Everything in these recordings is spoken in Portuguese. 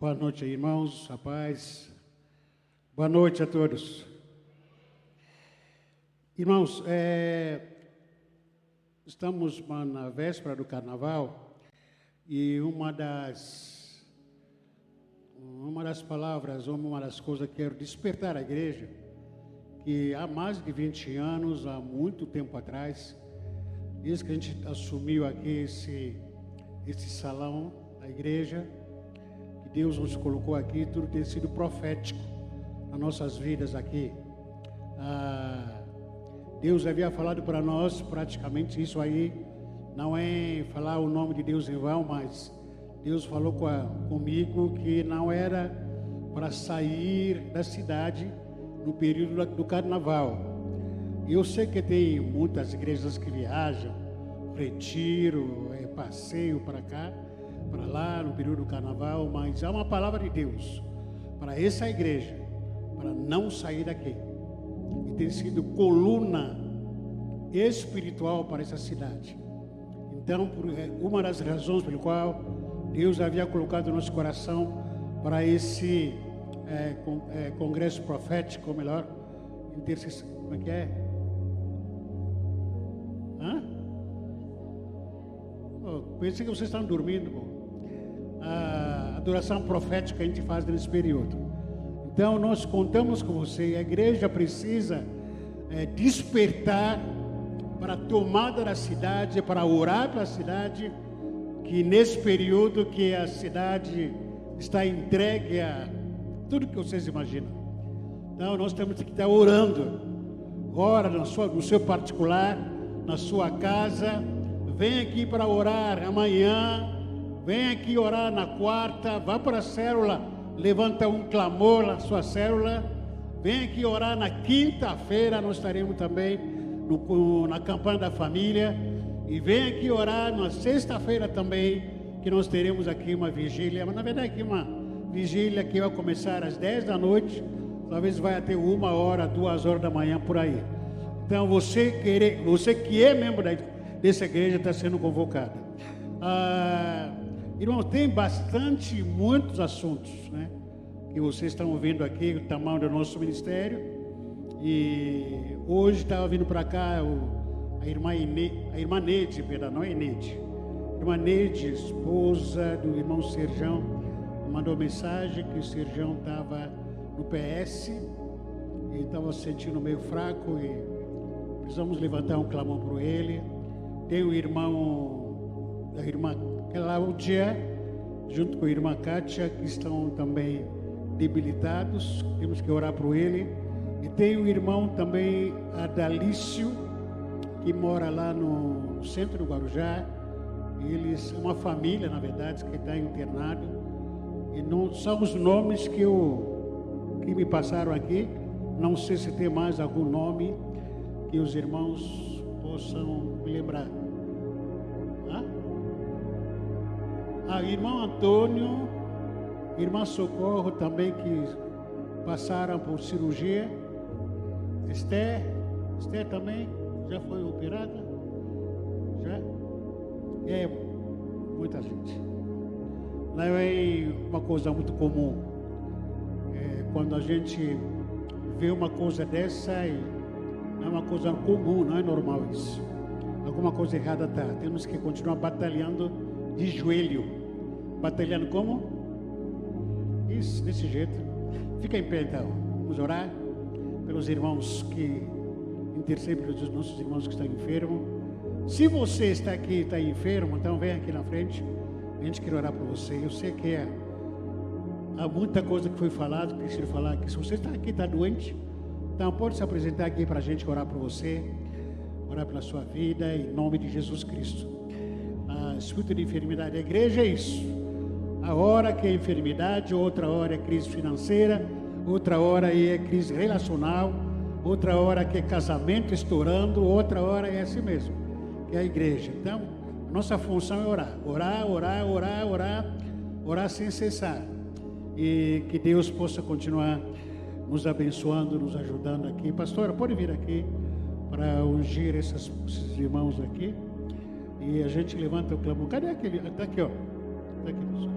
Boa noite, irmãos, a paz. Boa noite a todos. Irmãos, estamos na véspera do Carnaval e uma das palavras, uma das coisas que quero despertar a igreja, que há mais de 20 anos, há muito tempo atrás, desde que a gente assumiu aqui esse salão da igreja, Deus nos colocou aqui, tudo tem sido profético nas nossas vidas aqui. Deus havia falado para nós, praticamente isso aí, não é falar o nome de Deus em vão, mas Deus falou comigo que não era para sair da cidade no período do Carnaval. Eu sei que tem muitas igrejas que viajam, retiro, passeio para cá, para lá no período do Carnaval, mas há uma palavra de Deus para essa igreja, para não sair daqui, e tem sido coluna espiritual para essa cidade. Então, uma das razões pelo qual Deus havia colocado no nosso coração para esse congresso profético, ou melhor, como é que é? Pensei que vocês estão dormindo, pô. A adoração profética que a gente faz nesse período. Então nós contamos com você. A igreja precisa despertar para a tomada da cidade, para orar para a cidade, que nesse período que a cidade está entregue a tudo que vocês imaginam. Então nós temos que estar orando. Ora no seu particular, na sua casa. Vem aqui para orar amanhã. Vem aqui orar na quarta, vá para a célula, levanta um clamor na sua célula. Vem aqui orar na quinta-feira, nós estaremos também na campanha da família. E vem aqui orar na sexta-feira também, que nós teremos aqui uma vigília. Mas na verdade aqui uma vigília que vai começar às 10 da noite, talvez vai até 1 hora, 2 horas da manhã, por aí. Então você que é membro dessa igreja está sendo convocado. Irmãos, tem muitos assuntos, né, que vocês estão ouvindo aqui, o tamanho do nosso ministério. E hoje estava vindo para cá a irmã Neide, não é Neide, irmã Neide, esposa do irmão Serjão, mandou mensagem que o Serjão estava no PS e estava se sentindo meio fraco e precisamos levantar um clamor por ele. Tem o irmão, a irmã Cláudia, junto com a irmã Kátia, que estão também debilitados, temos que orar por ele. E tem o irmão também Adalício, que mora lá no centro do Guarujá. Eles são uma família, na verdade, que está internado. E não são os nomes que me passaram aqui. Não sei se tem mais algum nome que os irmãos possam me lembrar. Irmão Antônio, irmã Socorro também, que passaram por cirurgia. Esther também já foi operada. Já? Muita gente. Não é uma coisa muito comum. Quando a gente vê uma coisa dessa, não é uma coisa comum, não é normal isso. Alguma coisa errada está. Temos que continuar batalhando de joelho. Batalhando como? Isso, desse jeito. Fica em pé então. Vamos orar pelos irmãos que intercedem pelos nossos irmãos que estão enfermos. Se você está aqui e está enfermo, então vem aqui na frente. A gente quer orar por você. Eu sei que há muita coisa que foi falada, que preciso falar aqui. Se você está aqui, está doente, então pode se apresentar aqui para a gente orar por você, orar pela sua vida, em nome de Jesus Cristo. Espírito de enfermidade, a igreja é isso. A hora que é enfermidade, outra hora é crise financeira, outra hora é crise relacional, outra hora que é casamento estourando, outra hora é assim mesmo, que é a igreja. Então, nossa função é orar sem cessar. E que Deus possa continuar nos abençoando, nos ajudando aqui. Pastora, pode vir aqui para ungir esses irmãos aqui. E a gente levanta o clamor. Cadê aquele? Está aqui, ó. Está aqui, pessoal.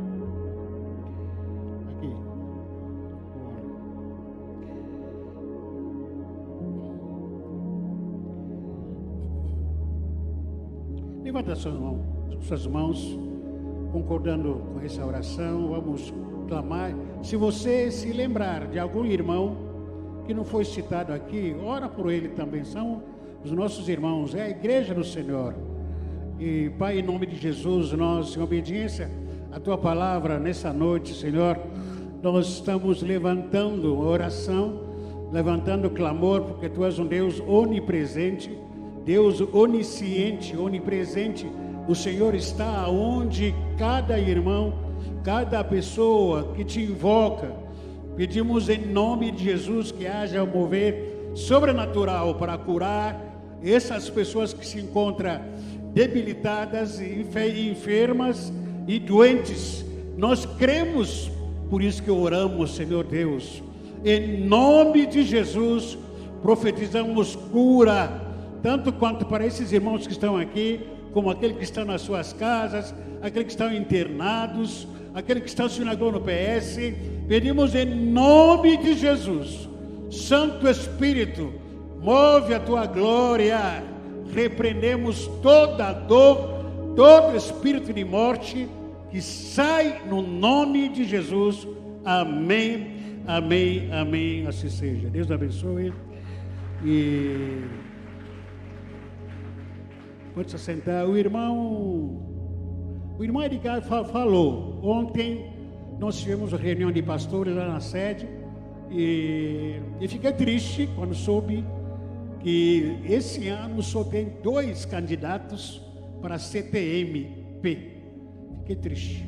Levanta suas mãos, concordando com essa oração, vamos clamar. Se você se lembrar de algum irmão que não foi citado aqui, ora por ele também, são os nossos irmãos, é a igreja do Senhor. E Pai, em nome de Jesus, nós, em obediência à Tua palavra, nessa noite, Senhor, nós estamos levantando oração, levantando clamor, porque Tu és um Deus onipresente, Deus onisciente, onipresente. O Senhor está onde cada irmão, cada pessoa que Te invoca. Pedimos em nome de Jesus que haja um mover sobrenatural para curar essas pessoas que se encontram debilitadas, enfermas e doentes. Nós cremos, por isso que oramos, Senhor Deus. Em nome de Jesus, profetizamos cura, tanto quanto para esses irmãos que estão aqui, como aqueles que estão nas suas casas, aqueles que estão internados, aqueles que estão se sinagoga no PS. Pedimos em nome de Jesus, Santo Espírito, move a Tua glória. Repreendemos toda dor, todo espírito de morte, que sai no nome de Jesus. Amém, amém, amém, assim seja. Deus abençoe. E pode se sentar. O irmão Edgar falou. Ontem nós tivemos uma reunião de pastores lá na sede e fiquei triste quando soube que esse ano só tem 2 candidatos para CTMP. Fiquei triste,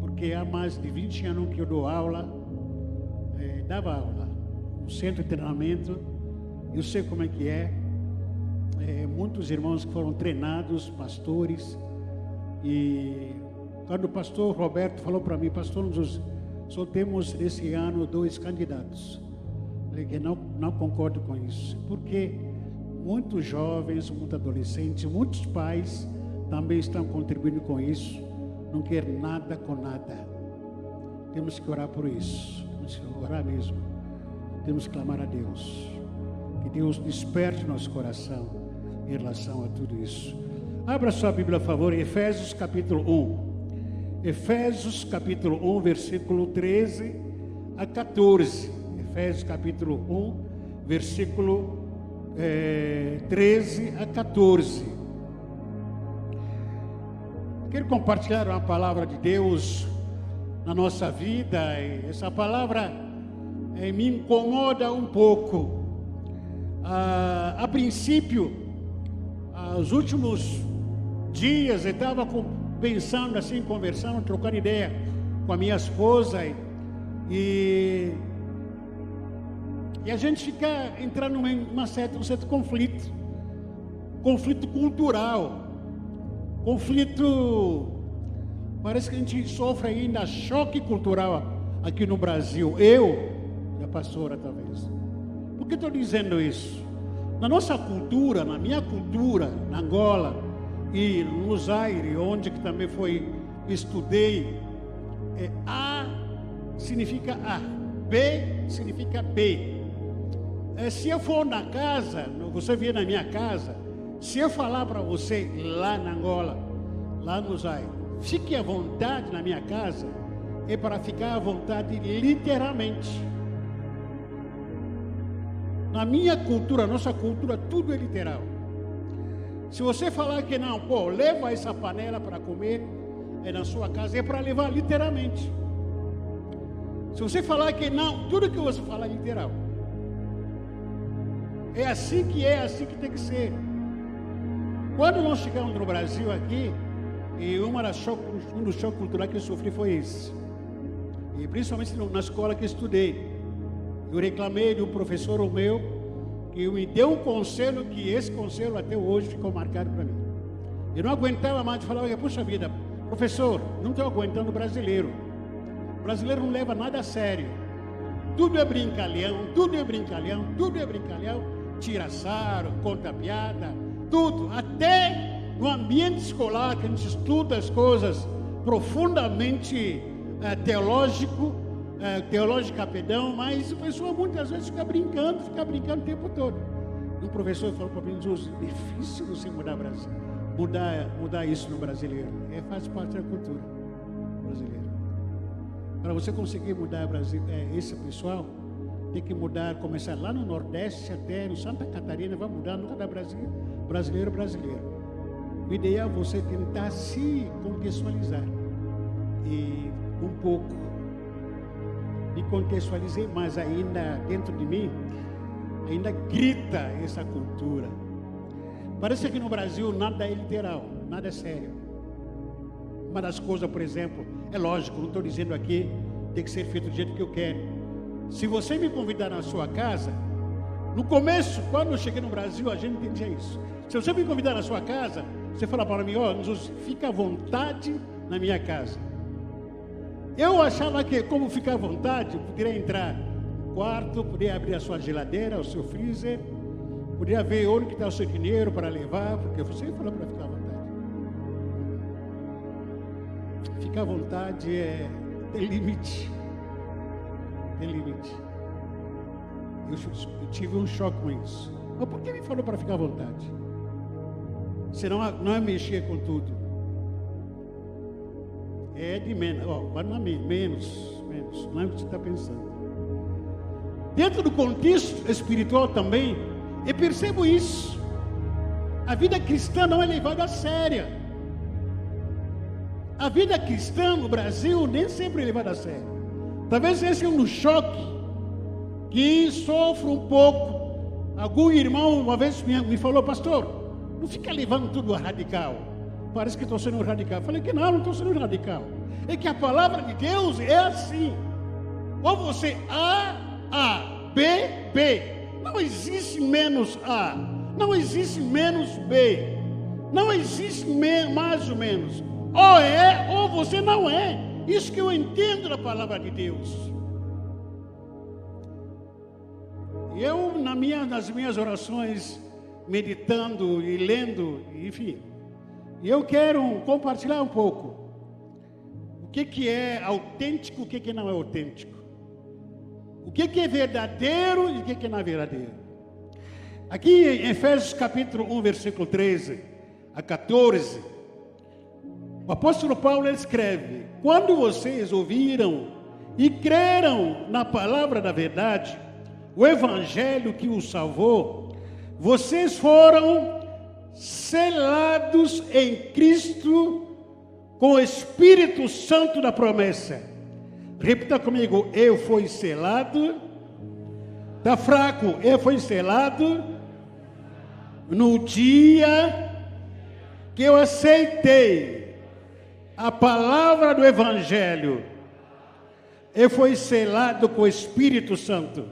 porque há mais de 20 anos que eu dou aula, dava aula no centro de treinamento. Eu sei como é que é. Muitos irmãos que foram treinados, pastores, e quando o pastor Roberto falou para mim, pastor, nós só temos esse ano 2 candidatos, que não concordo com isso, porque muitos jovens, muitos adolescentes, muitos pais também estão contribuindo com isso, não quer nada com nada. Temos que orar por isso, temos que orar mesmo, temos que clamar a Deus, que Deus desperte nosso coração em relação a tudo isso. Abra sua Bíblia, por favor, em Efésios capítulo 1. Efésios capítulo 1, versículo 13 a 14. Efésios capítulo 1, versículo 13 a 14. Quero compartilhar uma palavra de Deus na nossa vida. E essa palavra me incomoda um pouco. A princípio, os últimos dias eu estava pensando assim, conversando, trocando ideia com a minha esposa, e a gente fica entrando num certo conflito cultural, parece que a gente sofre ainda choque cultural aqui no Brasil, eu e a pastora talvez. Por que estou dizendo isso? Na nossa cultura, na minha cultura, na Angola e no Zaire, onde que também estudei, A significa A, B significa B. Se eu for na casa, você vier na minha casa, se eu falar para você lá na Angola, lá no Zaire, fique à vontade na minha casa, é para ficar à vontade literalmente. Na minha cultura, nossa cultura, tudo é literal. Se você falar que não, leva essa panela para comer na sua casa, é para levar literalmente. Se você falar que não, tudo que você falar é literal. É assim que tem que ser. Quando nós chegamos no Brasil aqui, e um dos choques culturais que eu sofri foi esse. E principalmente na escola que estudei. Eu reclamei de um professor meu, que me deu um conselho, que esse conselho até hoje ficou marcado para mim. Eu não aguentava mais, falava, puxa vida, professor, não estou aguentando o brasileiro. O brasileiro não leva nada a sério. Tudo é brincalhão, tira sarro, conta piada, tudo. Até no ambiente escolar, que a gente estuda as coisas profundamente teológica, mas a pessoa muitas vezes fica brincando o tempo todo. Um professor falou para mim, Jesus, difícil você mudar o Brasil. mudar isso no brasileiro. Faz parte da cultura brasileira. Para você conseguir mudar esse pessoal, tem que mudar, começar lá no Nordeste até no Santa Catarina, vai mudar no cada brasileiro. O ideal é você tentar se contextualizar. E um pouco me contextualizei, mas ainda dentro de mim, ainda grita essa cultura. Parece que no Brasil nada é literal, nada é sério. Uma das coisas, por exemplo, é lógico, não estou dizendo aqui tem que ser feito do jeito que eu quero. Se você me convidar na sua casa, no começo, quando eu cheguei no Brasil, a gente entendia isso. Se você me convidar na sua casa, você fala para mim, Jesus, fica à vontade na minha casa. Eu achava que, como ficar à vontade, eu poderia entrar no quarto, poderia abrir a sua geladeira, o seu freezer, poderia ver onde que está o seu dinheiro para levar, porque você falou para ficar à vontade. Ficar à vontade tem limite. Tem limite. Eu tive um choque com isso. Mas por que me falou para ficar à vontade? Senão não é mexer com tudo. É de menos. Vai não é menos. Não é o que você está pensando. Dentro do contexto espiritual também, eu percebo isso. A vida cristã não é levada a sério. A vida cristã no Brasil nem sempre é levada a sério. Talvez esse é um choque que sofro um pouco. Algum irmão uma vez me falou, pastor, não fica levando tudo a radical. Parece que estou sendo radical. Eu falei que não estou sendo radical. É que a palavra de Deus é assim. Ou você A, B, B. Não existe menos A. Não existe menos B. Não existe mais ou menos. Ou é, ou você não é. Isso que eu entendo da palavra de Deus. Eu, nas minhas orações, meditando e lendo, enfim, eu quero compartilhar um pouco o que é autêntico, o que não é autêntico. O que é verdadeiro e o que não é verdadeiro. Aqui em Efésios capítulo 1, versículo 13 a 14, o apóstolo Paulo escreve: quando vocês ouviram e creram na palavra da verdade, o evangelho que os salvou, vocês foram selados em Cristo com o Espírito Santo da promessa. Repita comigo: eu fui selado. Está fraco? Eu fui selado no dia que eu aceitei a palavra do evangelho. Eu fui selado com o Espírito Santo.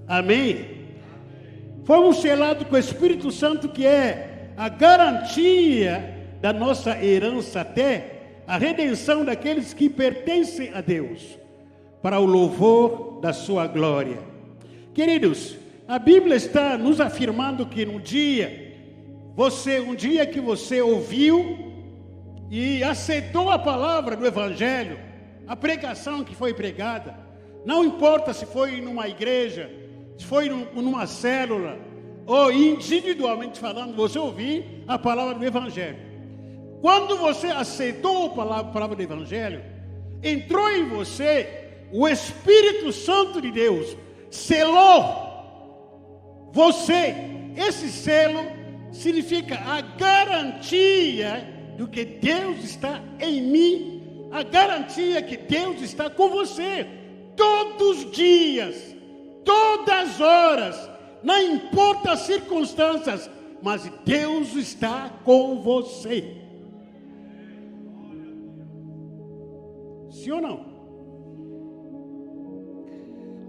Amém? Fomos selados com o Espírito Santo, que é a garantia da nossa herança até a redenção daqueles que pertencem a Deus, para o louvor da sua glória. Queridos, a Bíblia está nos afirmando que um dia que você ouviu e aceitou a palavra do evangelho, a pregação que foi pregada, não importa se foi numa igreja, se foi numa célula, ou individualmente falando, você ouviu a palavra do evangelho. Quando você aceitou a palavra do evangelho, entrou em você o Espírito Santo de Deus, selou você. Esse selo significa a garantia do que Deus está em mim, a garantia que Deus está com você, todos os dias, todas as horas, não importa as circunstâncias, mas Deus está com você. Sim ou não?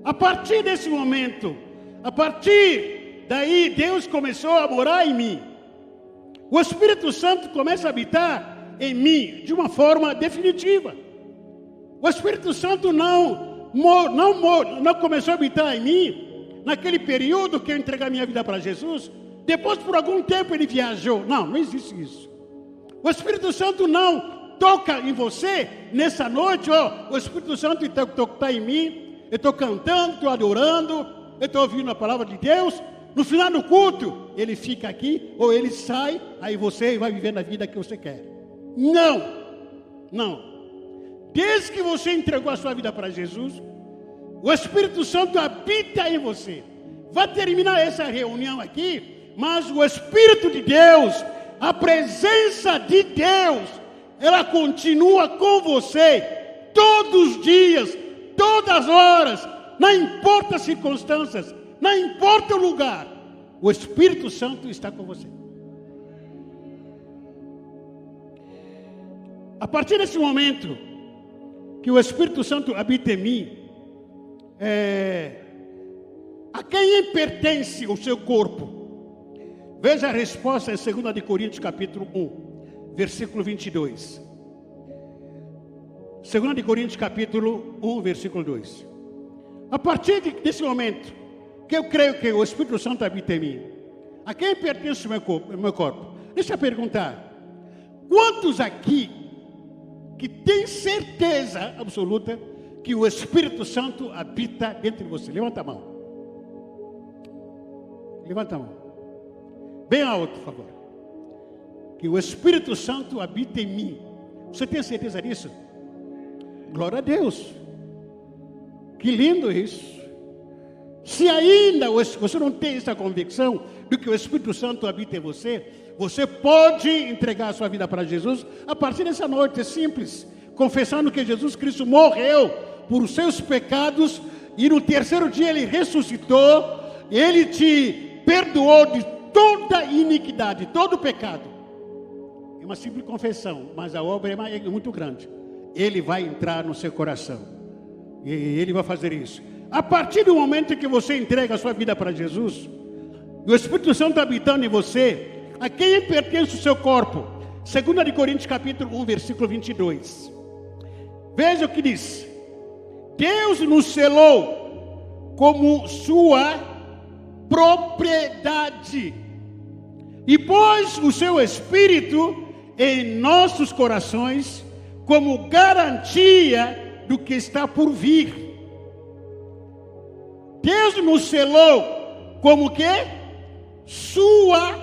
A partir desse momento, a partir daí, Deus começou a morar em mim. O Espírito Santo começa a habitar em mim de uma forma definitiva. O Espírito Santo não começou a habitar em mim naquele período que eu entreguei a minha vida para Jesus. Depois, por algum tempo, ele viajou. Não existe isso. O Espírito Santo não toca em você nessa noite. O Espírito Santo está em mim. Eu estou cantando, estou adorando, eu estou ouvindo a palavra de Deus. no final do culto, ele fica aqui, ou ele sai, aí você vai viver na vida que você quer. Não, não. Desde que você entregou a sua vida para Jesus, o Espírito Santo habita em você. Vai terminar essa reunião aqui, mas o Espírito de Deus, a presença de Deus, ela continua com você, todos os dias, todas as horas, não importa as circunstâncias, não importa o lugar, o Espírito Santo está com você. A partir desse momento que o Espírito Santo habita em mim, a quem pertence o seu corpo? Veja a resposta em 2 Coríntios capítulo 1, versículo 22. 2 Coríntios capítulo 1, versículo 2. A partir desse momento que eu creio que o Espírito Santo habita em mim, a quem pertence o meu corpo? Deixa eu perguntar, quantos aqui que têm certeza absoluta que o Espírito Santo habita dentro de você? Levanta a mão. Levanta a mão. Bem alto, por favor. Que o Espírito Santo habita em mim. Você tem certeza disso? Glória a Deus. Que lindo isso. Se ainda você não tem essa convicção de que o Espírito Santo habita em você, você pode entregar a sua vida para Jesus a partir dessa noite. É simples. Confessando que Jesus Cristo morreu por seus pecados e no terceiro dia Ele ressuscitou. Ele te perdoou de toda iniquidade, todo pecado. É uma simples confissão, mas a obra é muito grande. Ele vai entrar no seu coração e Ele vai fazer isso. A partir do momento que você entrega a sua vida para Jesus, o Espírito Santo habitando em você, a quem pertence o seu corpo? 2 Coríntios capítulo 1, versículo 22. Veja o que diz: Deus nos selou como sua propriedade e pôs o seu Espírito em nossos corações como garantia do que está por vir. Deus nos selou como que? Sua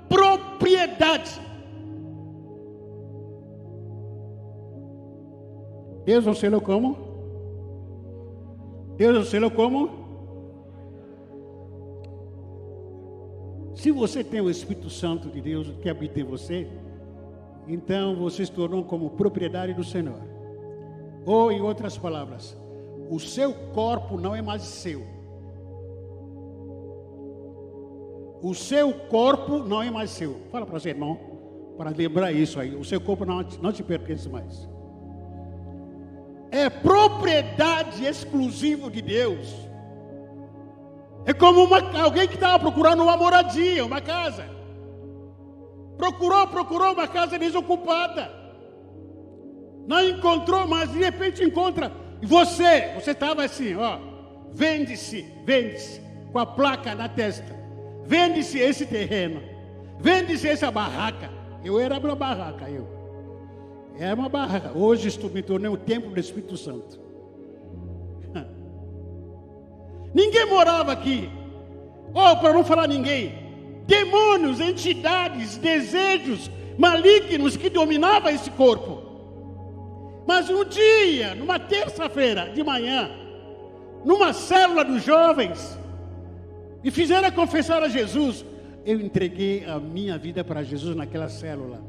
propriedade. Deus nos selou como? Deus nos selou como? Se você tem o Espírito Santo de Deus que habita em você, então você se tornou como propriedade do Senhor. Ou, em outras palavras, o seu corpo não é mais seu. O seu corpo não é mais seu. Fala para você, irmão, para lembrar isso aí. O seu corpo não te pertence mais. É propriedade exclusiva de Deus. É como alguém que estava procurando uma moradia, uma casa. Procurou uma casa desocupada. Não encontrou, mas de repente encontra. E você estava assim, ó. Vende-se, com a placa na testa. Vende-se esse terreno. Vende-se essa barraca. Eu era uma barraca, Era uma barraca. Hoje me tornei um templo do Espírito Santo. Ninguém morava aqui. Para não falar ninguém. Demônios, entidades, desejos malignos que dominavam esse corpo. Mas um dia, numa terça-feira de manhã, numa célula dos jovens, e fizeram confessar a Jesus, eu entreguei a minha vida para Jesus naquela célula.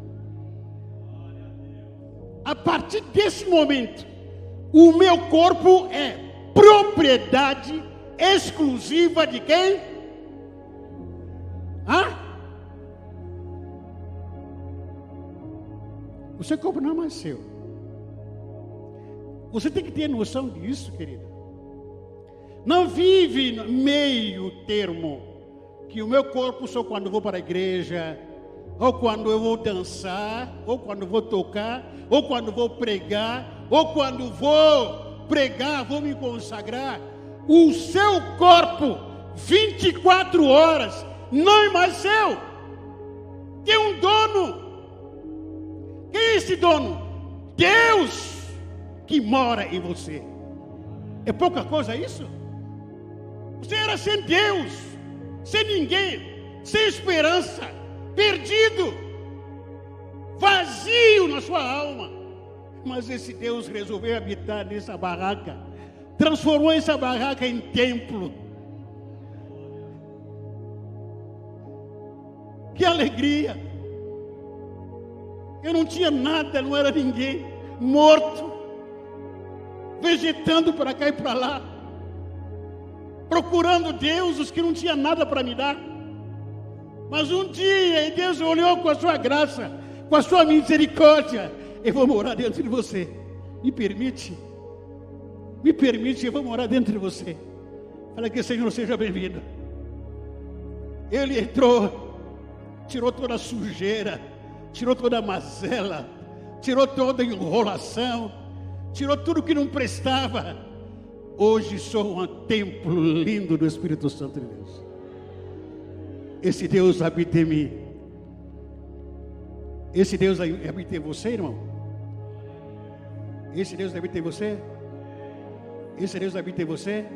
A partir desse momento, o meu corpo é propriedade exclusiva de quem? O seu corpo não é mais seu. Você tem que ter noção disso, querido. Não vive no meio termo, que o meu corpo só quando vou para a igreja, ou quando eu vou dançar, ou quando vou tocar, ou quando vou pregar, ou quando vou pregar, vou me consagrar. O seu corpo, 24 horas, não é mais seu. Tem um dono. Quem é esse dono? Deus que mora em você. É pouca coisa isso? Você era sem Deus, sem ninguém, sem esperança, perdido, vazio na sua alma. Mas esse Deus resolveu habitar nessa barraca, transformou essa barraca em templo. Que alegria! Eu não tinha nada, não era ninguém, morto, vegetando para cá e para lá, procurando deuses que não tinha nada para me dar. Mas um dia Deus olhou com a sua graça, com a sua misericórdia: eu vou morar dentro de você. Me permite, eu vou morar dentro de você. Fala que o Senhor seja bem-vindo. Ele entrou, tirou toda a sujeira, tirou toda a mazela, tirou toda a enrolação, tirou tudo que não prestava. Hoje sou um templo lindo do Espírito Santo de Deus. Esse Deus habita em mim. Esse Deus habita em você, irmão? Esse Deus habita em você? Esse Deus habita em você?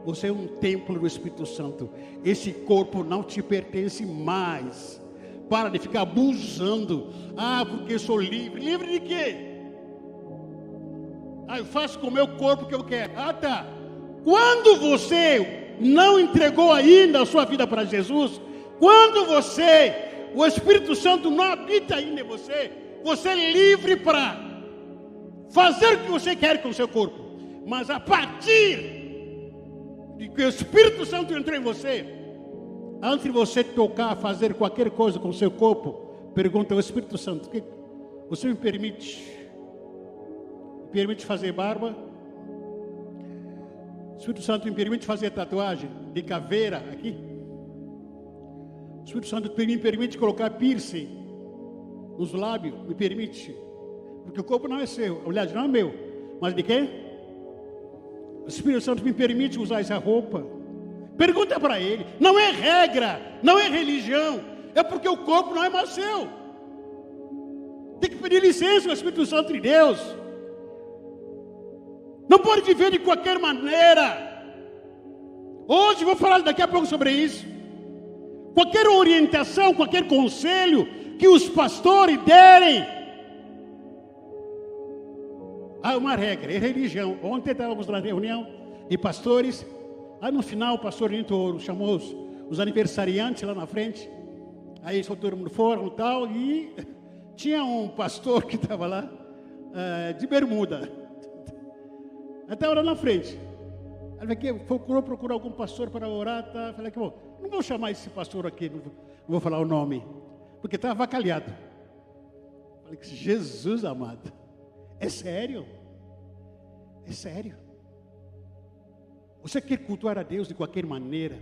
Você é um templo do Espírito Santo. Esse corpo não te pertence mais. Para de ficar abusando. Porque eu sou livre. Livre de quê? Eu faço com o meu corpo o que eu quero. Tá. Quando você não entregou ainda a sua vida para Jesus, quando o Espírito Santo não habita ainda em você, você é livre para fazer o que você quer com o seu corpo. Mas a partir de que o Espírito Santo entrou em você, antes de você tocar, fazer qualquer coisa com o seu corpo, pergunta ao Espírito Santo: você me permite fazer barba? O Espírito Santo me permite fazer tatuagem de caveira aqui? O Espírito Santo me permite colocar piercing nos lábios? Me permite? Porque o corpo não é seu, aliás, não é meu, mas de quem? O Espírito Santo me permite usar essa roupa? Pergunta para ele. Não é regra, não é religião, é porque o corpo não é mais seu. Tem que pedir licença ao Espírito Santo de Deus. Não pode viver de qualquer maneira. Hoje vou falar daqui a pouco sobre isso. Qualquer orientação, qualquer conselho que os pastores derem, há uma regra, é religião. Ontem estávamos na reunião de pastores. Aí no final o pastor Nito chamou os aniversariantes lá na frente. Aí só todo mundo foram e tal. E tinha um pastor que estava lá de bermuda. Até lá na frente. Ele procurou procurar algum pastor para orar. Tá? Falei que não vou chamar esse pastor aqui, não vou falar o nome, porque estava avacalhado. Falei que Jesus amado, é sério? É sério? Você quer cultuar a Deus de qualquer maneira,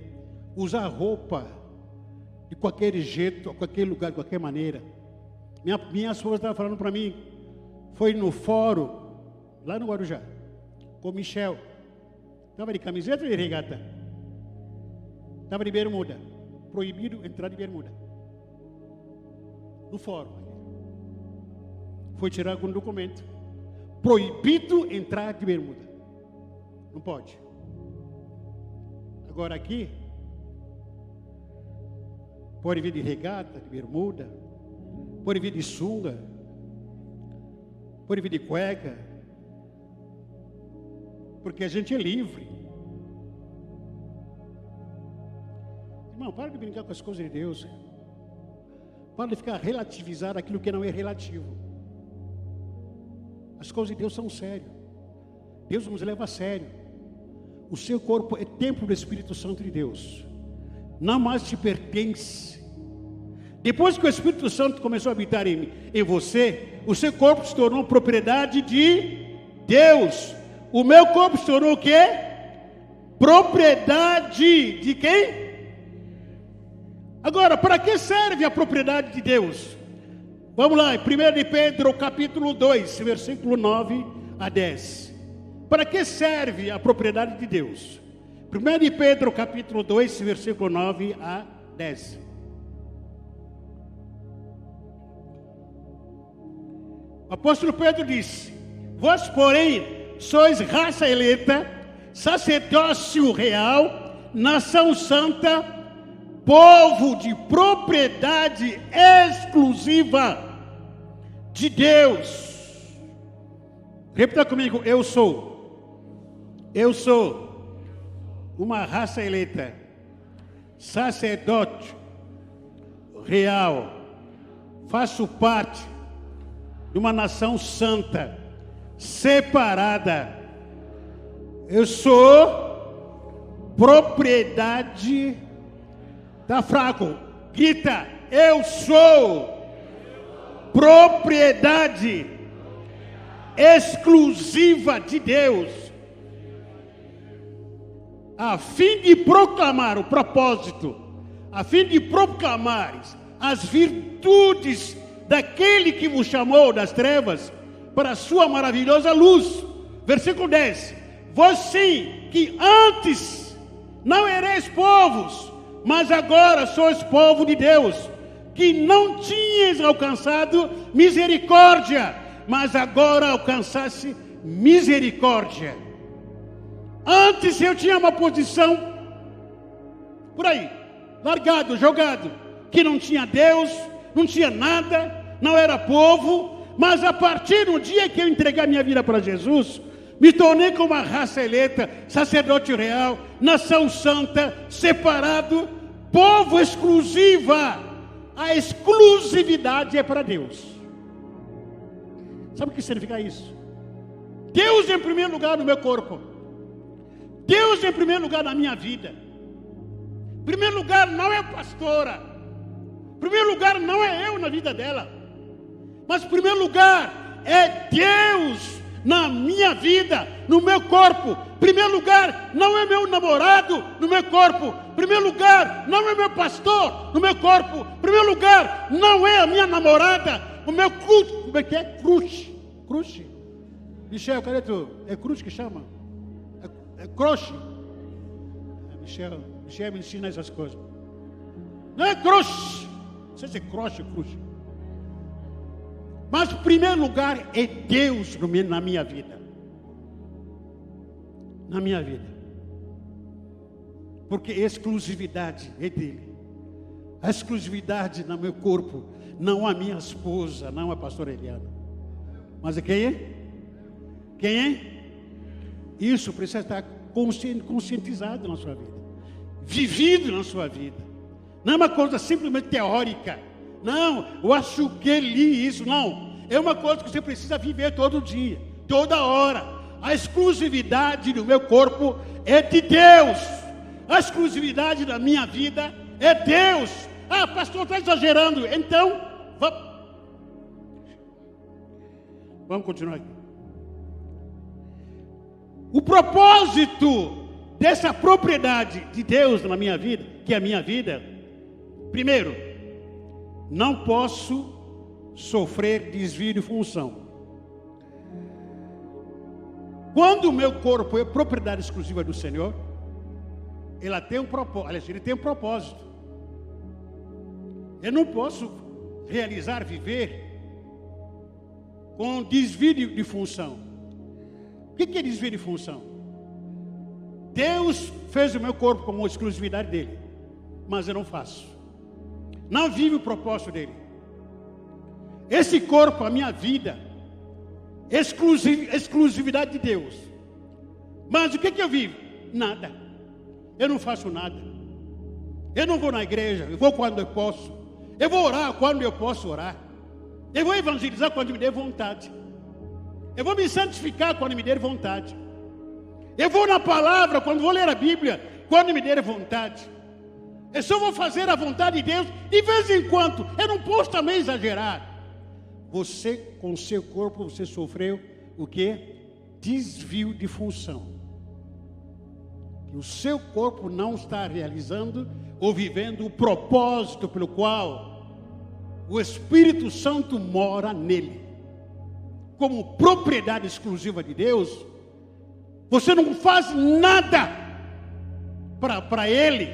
usar roupa de qualquer jeito, a qualquer lugar, de qualquer maneira? Minha esposa estava falando para mim, foi no fórum, lá no Guarujá, com o Michel. Estava de camiseta ou de regata? Estava de bermuda. Proibido entrar de bermuda. No fórum. Foi tirar algum documento. Proibido entrar de bermuda. Não pode. Agora aqui, pode vir de regata, de bermuda, pode vir de sunga, pode vir de cueca, porque a gente é livre. Irmão, para de brincar com as coisas de Deus. Para de ficar relativizar aquilo que não é relativo. As coisas de Deus são sérias. Deus nos leva a sério. O seu corpo é templo do Espírito Santo de Deus. Não mais te pertence. Depois que o Espírito Santo começou a habitar em você, o seu corpo se tornou propriedade de Deus. O meu corpo se tornou o quê? Propriedade de quem? Agora, para que serve a propriedade de Deus? Vamos lá, em 1 de Pedro, capítulo 2, versículo 9 a 10. Para que serve a propriedade de Deus? 1 de Pedro, capítulo 2, versículo 9 a 10. O apóstolo Pedro disse: vós, porém, sois raça eleita, sacerdócio real, nação santa, povo de propriedade exclusiva de Deus. Repita comigo: eu sou uma raça eleita, sacerdote real, faço parte de uma nação santa, separada. Eu sou propriedade. Tá fraco? Grita: eu sou propriedade exclusiva de Deus, a fim de proclamar o propósito, a fim de proclamar as virtudes daquele que vos chamou das trevas para a sua maravilhosa luz. Versículo 10: vós sim, que antes não erais povos, mas agora sois povo de Deus, que não tinhas alcançado misericórdia, mas agora alcançasse misericórdia. Antes eu tinha uma posição por aí, largado, jogado, que não tinha Deus, não tinha nada, não era povo. Mas a partir do dia que eu entreguei a minha vida para Jesus, me tornei como uma raça eleita, sacerdote real, nação santa, separado, povo exclusiva. A exclusividade é para Deus. Sabe o que significa isso? Deus em primeiro lugar no meu corpo, Deus em primeiro lugar na minha vida. Em primeiro lugar não é a pastora, em primeiro lugar não é eu na vida dela, mas em primeiro lugar é Deus na minha vida, no meu corpo. Em primeiro lugar não é meu namorado no meu corpo. Em primeiro lugar não é meu pastor no meu corpo. Em primeiro lugar não é a minha namorada, o meu culto. Como é que é? Crush. Michel, cadê tu? É crush que chama? É crush. Michel me ensina essas coisas. Não é crush. Não sei se é crush. Mas em primeiro lugar é Deus na minha vida. Na minha vida. Porque a exclusividade é dele. A exclusividade no meu corpo. Não a minha esposa, não a pastora Eliana. Mas quem é? Quem é? Isso precisa estar conscientizado na sua vida. Vivido na sua vida. Não é uma coisa simplesmente teórica. Não, eu acho que li isso. Não, é uma coisa que você precisa viver todo dia, toda hora. A exclusividade do meu corpo é de Deus. A exclusividade da minha vida é Deus. Ah, pastor, está exagerando. Então, vamos continuar aqui. O propósito dessa propriedade de Deus na minha vida, que é a minha vida, primeiro, não posso sofrer desvio de função. Quando o meu corpo é propriedade exclusiva do Senhor, ele tem um propósito. Eu não posso realizar, viver com desvio de função. O que é desvio de função? Deus fez o meu corpo como exclusividade dele, mas eu não faço. Não vive o propósito dele. Esse corpo, a minha vida, exclusividade de Deus. Mas o que eu vivo? Nada. Eu não faço nada. Eu não vou na igreja, eu vou quando eu posso. Eu vou orar quando eu posso orar. Eu vou evangelizar quando me der vontade. Eu vou me santificar quando me der vontade. Eu vou na palavra, quando vou ler a Bíblia, quando me der vontade. Eu só vou fazer a vontade de Deus de vez em quando. Eu não posso também exagerar. Você, com o seu corpo, você sofreu o quê? Desvio de função. Que o seu corpo não está realizando ou vivendo o propósito pelo qual o Espírito Santo mora nele. Como propriedade exclusiva de Deus, você não faz nada para Ele,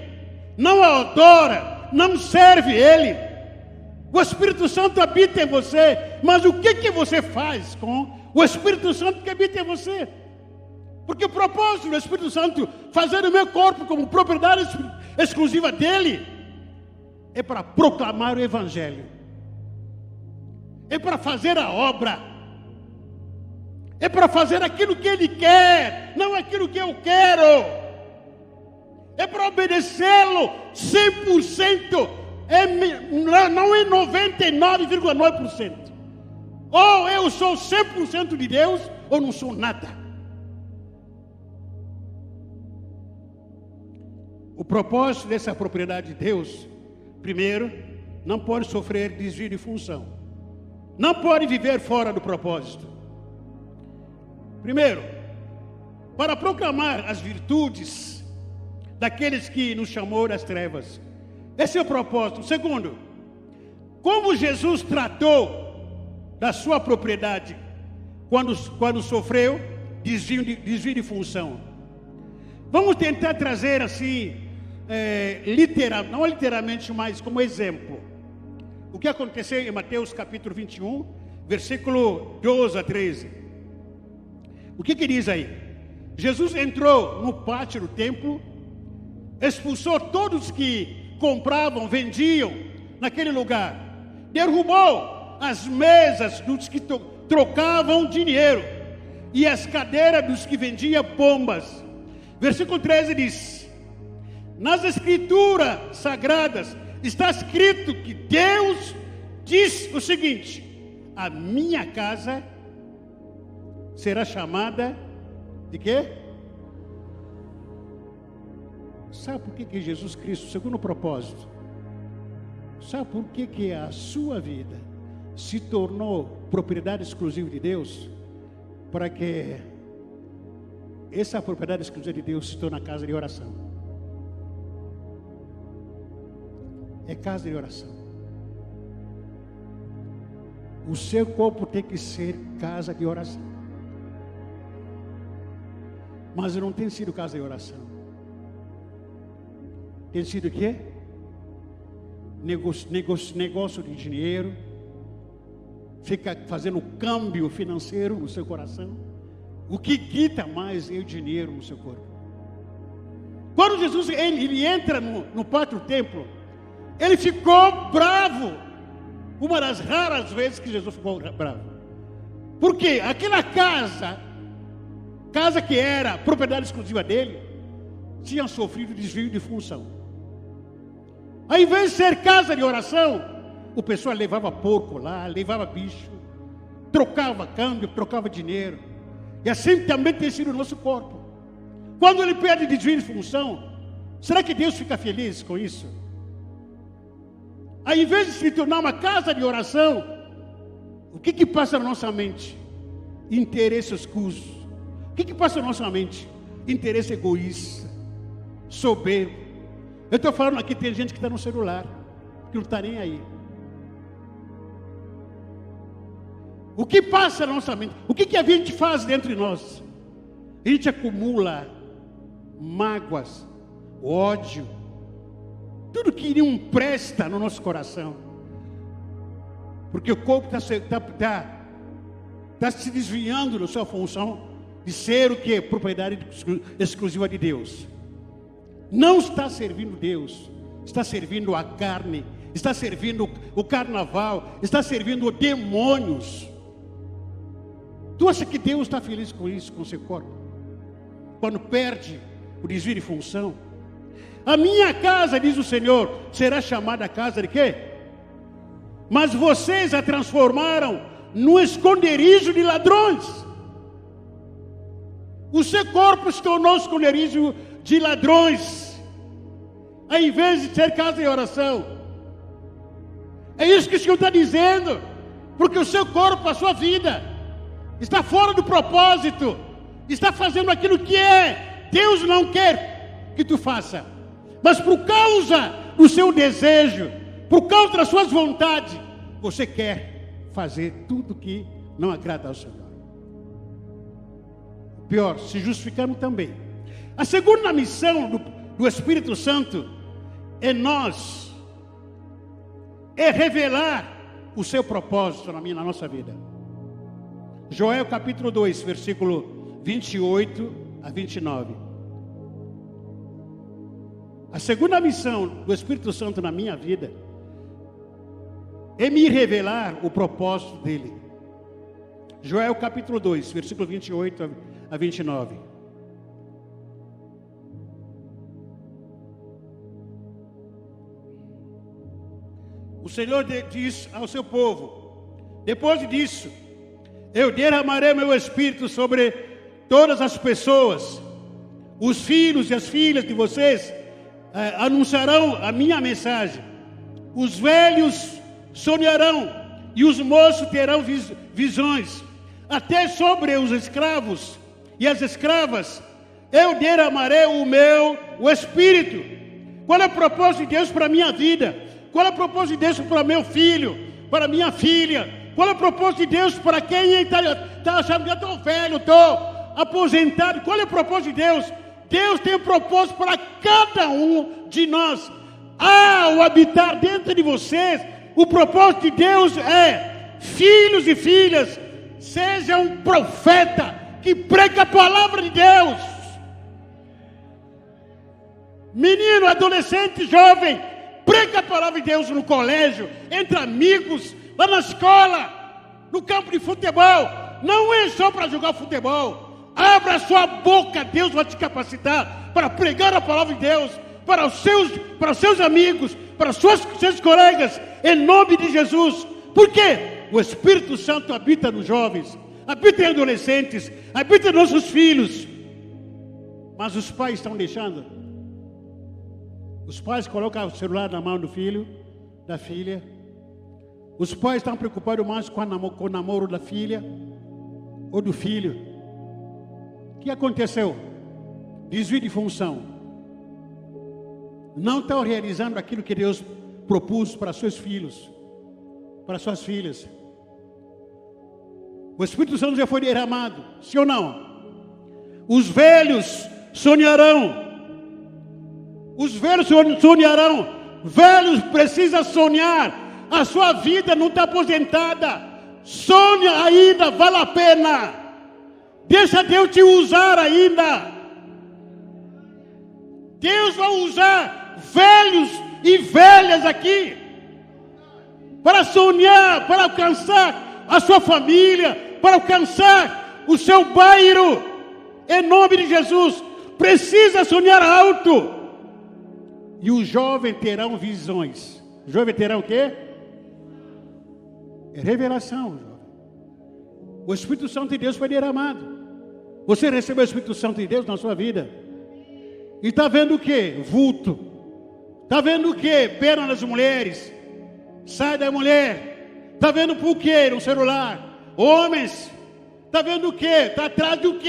não adora, não serve Ele. O Espírito Santo habita em você, mas o que você faz com o Espírito Santo que habita em você? Porque o propósito do Espírito Santo, fazer o meu corpo como propriedade exclusiva dele, é para proclamar o Evangelho, é para fazer a obra, é para fazer aquilo que ele quer, não aquilo que eu quero, é para obedecê-lo 100%, não é 99,9%. Ou eu sou 100% de Deus, ou não sou nada. O propósito dessa propriedade de Deus, primeiro, não pode sofrer desvio de função. Não pode viver fora do propósito. Primeiro, para proclamar as virtudes daqueles que nos chamou das trevas. Esse é o propósito. Segundo, como Jesus tratou da sua propriedade quando sofreu desvio de função. Vamos tentar trazer assim, não literalmente, mas como exemplo. O que aconteceu em Mateus capítulo 21, versículo 12 a 13. O que diz aí? Jesus entrou no pátio do templo, expulsou todos que compravam, vendiam naquele lugar, derrubou as mesas dos que trocavam dinheiro e as cadeiras dos que vendiam pombas. Versículo 13 diz: nas escrituras sagradas está escrito que Deus diz o seguinte: a minha casa será chamada de quê? Sabe por que Jesus Cristo, segundo o propósito, sabe por que a sua vida se tornou propriedade exclusiva de Deus? Para que essa propriedade exclusiva de Deus se torne a casa de oração. É casa de oração. O seu corpo tem que ser casa de oração. Mas não tem sido casa de oração. Tem sido o quê? Negócio de dinheiro. Fica fazendo câmbio financeiro no seu coração. O que quita mais é o dinheiro no seu corpo. Quando Jesus ele entra no pátio do templo, ele ficou bravo. Uma das raras vezes que Jesus ficou bravo. Por quê? Aquela casa que era propriedade exclusiva dele, tinha sofrido desvio de função. Ao invés de ser casa de oração, o pessoal levava porco lá, levava bicho, trocava câmbio, trocava dinheiro. E assim também tem sido o nosso corpo. Quando ele perde desvio de função, será que Deus fica feliz com isso? Ao invés de se tornar uma casa de oração, o que passa na nossa mente? Interesse escuso. O que passa na nossa mente? Interesse egoísta, soberbo. Eu estou falando aqui, tem gente que está no celular, que não está nem aí. O que passa na nossa mente? O que a gente faz dentro de nós? A gente acumula mágoas, ódio, tudo que não presta no nosso coração. Porque o corpo está se desviando da sua função de ser o que? Propriedade exclusiva de Deus. Não está servindo Deus, está servindo a carne, está servindo o carnaval, está servindo demônios. Tu acha que Deus está feliz com isso, com o seu corpo? Quando perde o desvio de função? A minha casa, diz o Senhor, será chamada casa de quê? Mas vocês a transformaram num esconderijo de ladrões. O seu corpo se tornou esconderijo de ladrões, ao invés de ser casa de oração. É isso que o Senhor está dizendo, porque o seu corpo, a sua vida, está fora do propósito, está fazendo aquilo que Deus não quer que tu faça, mas por causa do seu desejo, por causa das suas vontades, você quer fazer tudo que não agrada ao Senhor. Pior, se justificando também. A segunda missão do Espírito Santo é revelar o seu propósito na nossa vida. Joel capítulo 2, versículo 28 a 29. A segunda missão do Espírito Santo na minha vida é me revelar o propósito dele. Joel capítulo 2, versículo 28 a 29. O Senhor diz ao seu povo: depois disso, eu derramarei meu Espírito sobre todas as pessoas. Os filhos e as filhas de vocês anunciarão a minha mensagem. Os velhos sonharão e os moços terão visões. Até sobre os escravos e as escravas eu derramarei o Espírito. Qual é o propósito de Deus para a minha vida? Qual é o propósito de Deus para meu filho, para minha filha? Qual é o propósito de Deus para quem está achando que eu estou velho, estou aposentado? Qual é o propósito de Deus? Deus tem um propósito para cada um de nós. Ao habitar dentro de vocês, o propósito de Deus é: filhos e filhas, seja um profeta que prega a palavra de Deus. Menino, adolescente, jovem, prega a palavra de Deus no colégio, entre amigos, lá na escola, no campo de futebol. Não é só para jogar futebol. Abra a sua boca, Deus vai te capacitar para pregar a palavra de Deus para os seus amigos, para os seus colegas, em nome de Jesus. Por quê? O Espírito Santo habita nos jovens, habita em adolescentes, habita em nossos filhos. Mas os pais estão deixando. Os pais colocam o celular na mão do filho, da filha. Os pais estão preocupados mais com o namoro da filha ou do filho. O que aconteceu? Desvio de função. Não estão realizando aquilo que Deus propôs para seus filhos, para suas filhas. O Espírito Santo já foi derramado, sim ou não? Os velhos sonharão. Os velhos sonharão. Velhos precisam sonhar. A sua vida não está aposentada. Sonha ainda, vale a pena. Deixa Deus te usar ainda. Deus vai usar velhos e velhas aqui para sonhar, para alcançar a sua família, para alcançar o seu bairro. Em nome de Jesus, precisa sonhar alto. E os jovens terão visões. Os jovens terão o quê? Revelação, jovem. O Espírito Santo de Deus foi derramado. Você recebeu o Espírito Santo de Deus na sua vida? E está vendo o quê? Vulto. Está vendo o quê? Pena nas mulheres. Sai da mulher. Está vendo por quê? No celular. Homens. Está vendo o quê? Está atrás do quê?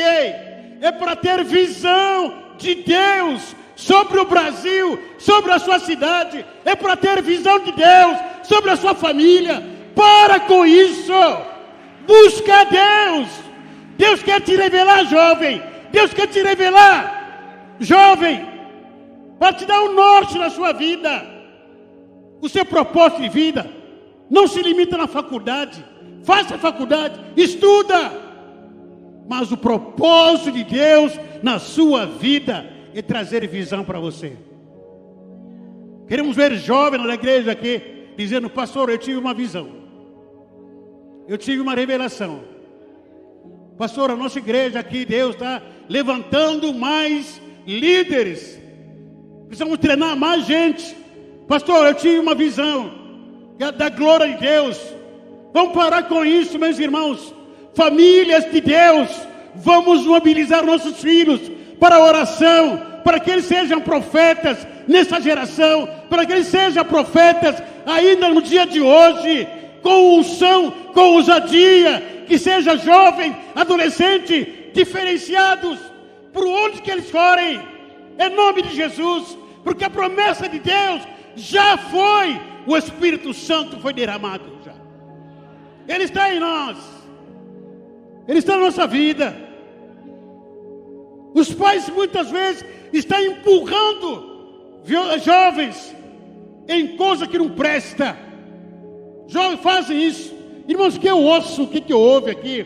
É para ter visão de Deus sobre o Brasil, sobre a sua cidade. É para ter visão de Deus sobre a sua família. Para com isso. Busca Deus. Deus quer te revelar, jovem. Deus quer te revelar, jovem, para te dar um norte na sua vida. O seu propósito de vida não se limita na faculdade. Faça a faculdade, estuda. Mas o propósito de Deus na sua vida é trazer visão para você. Queremos ver jovens na igreja aqui dizendo: pastor, eu tive uma visão. Eu tive uma revelação. Pastor, a nossa igreja aqui, Deus está levantando mais líderes. Precisamos treinar mais gente. Pastor, eu tive uma visão da glória de Deus. Vamos parar com isso, meus irmãos. Famílias de Deus, vamos mobilizar nossos filhos para a oração, para que eles sejam profetas nessa geração, para que eles sejam profetas ainda no dia de hoje, com unção, com ousadia. Que seja jovem, adolescente, diferenciados por onde que eles forem, em nome de Jesus, porque a promessa de Deus já foi, o Espírito Santo foi derramado já. Ele está em nós, Ele está na nossa vida. Os pais muitas vezes estão empurrando jovens em coisa que não presta. Jovens fazem isso. Irmãos, que eu ouço, o que eu ouvo aqui,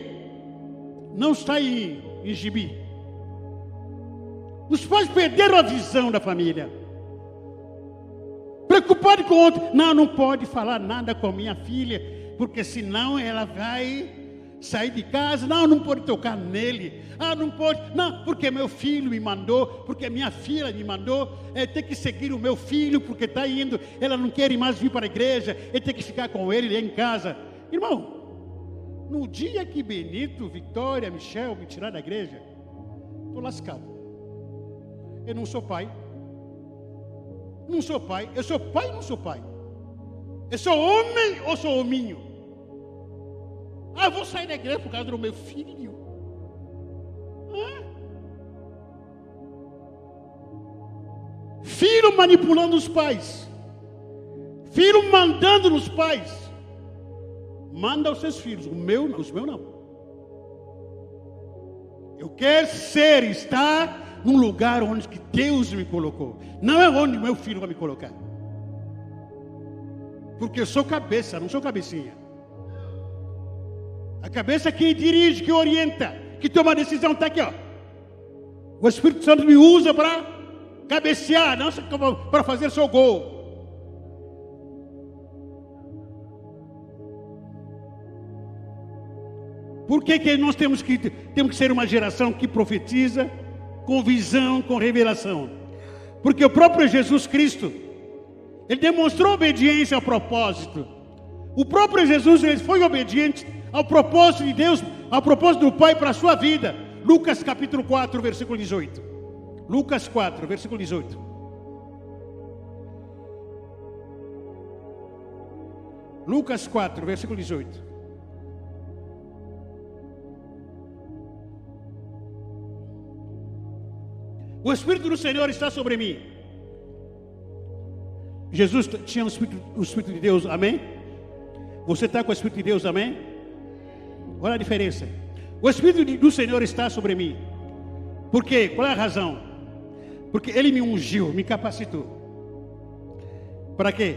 não está em gibi. Os pais perderam a visão da família. Preocupado com o outro. Não pode falar nada com a minha filha, porque senão ela vai sair de casa. Não pode tocar nele. Não pode. Não, porque meu filho me mandou, porque minha filha me mandou. Tem que seguir o meu filho, porque está indo. Ela não quer mais vir para a igreja. Tem que ficar com ele em casa. Irmão, no dia que Benito, Vitória, Michel me tirar da igreja, estou lascado. Eu não sou pai. Não sou pai. Eu sou pai ou não sou pai? Eu sou homem ou sou hominho? Eu vou sair da igreja por causa do meu filho. Filho manipulando os pais. Filho mandando nos pais. Manda os seus filhos. Os meus não. Eu quero estar num lugar onde que Deus me colocou. Não é onde meu filho vai me colocar. Porque eu sou cabeça, não sou cabecinha. A cabeça que dirige, que orienta, que toma a decisão, está aqui, ó. O Espírito Santo me usa para cabecear, não para fazer seu gol. Por que nós temos que ser uma geração que profetiza com visão, com revelação? Porque o próprio Jesus Cristo, ele demonstrou obediência ao propósito. O próprio Jesus, ele foi obediente ao propósito de Deus, ao propósito do Pai para a sua vida. Lucas capítulo 4, versículo 18. Lucas 4, versículo 18. Lucas 4, versículo 18. O Espírito do Senhor está sobre mim. Jesus tinha o Espírito de Deus, amém? Você está com o Espírito de Deus, amém? Olha a diferença. O Espírito do Senhor está sobre mim. Por quê? Qual é a razão? Porque Ele me ungiu, me capacitou. Para quê?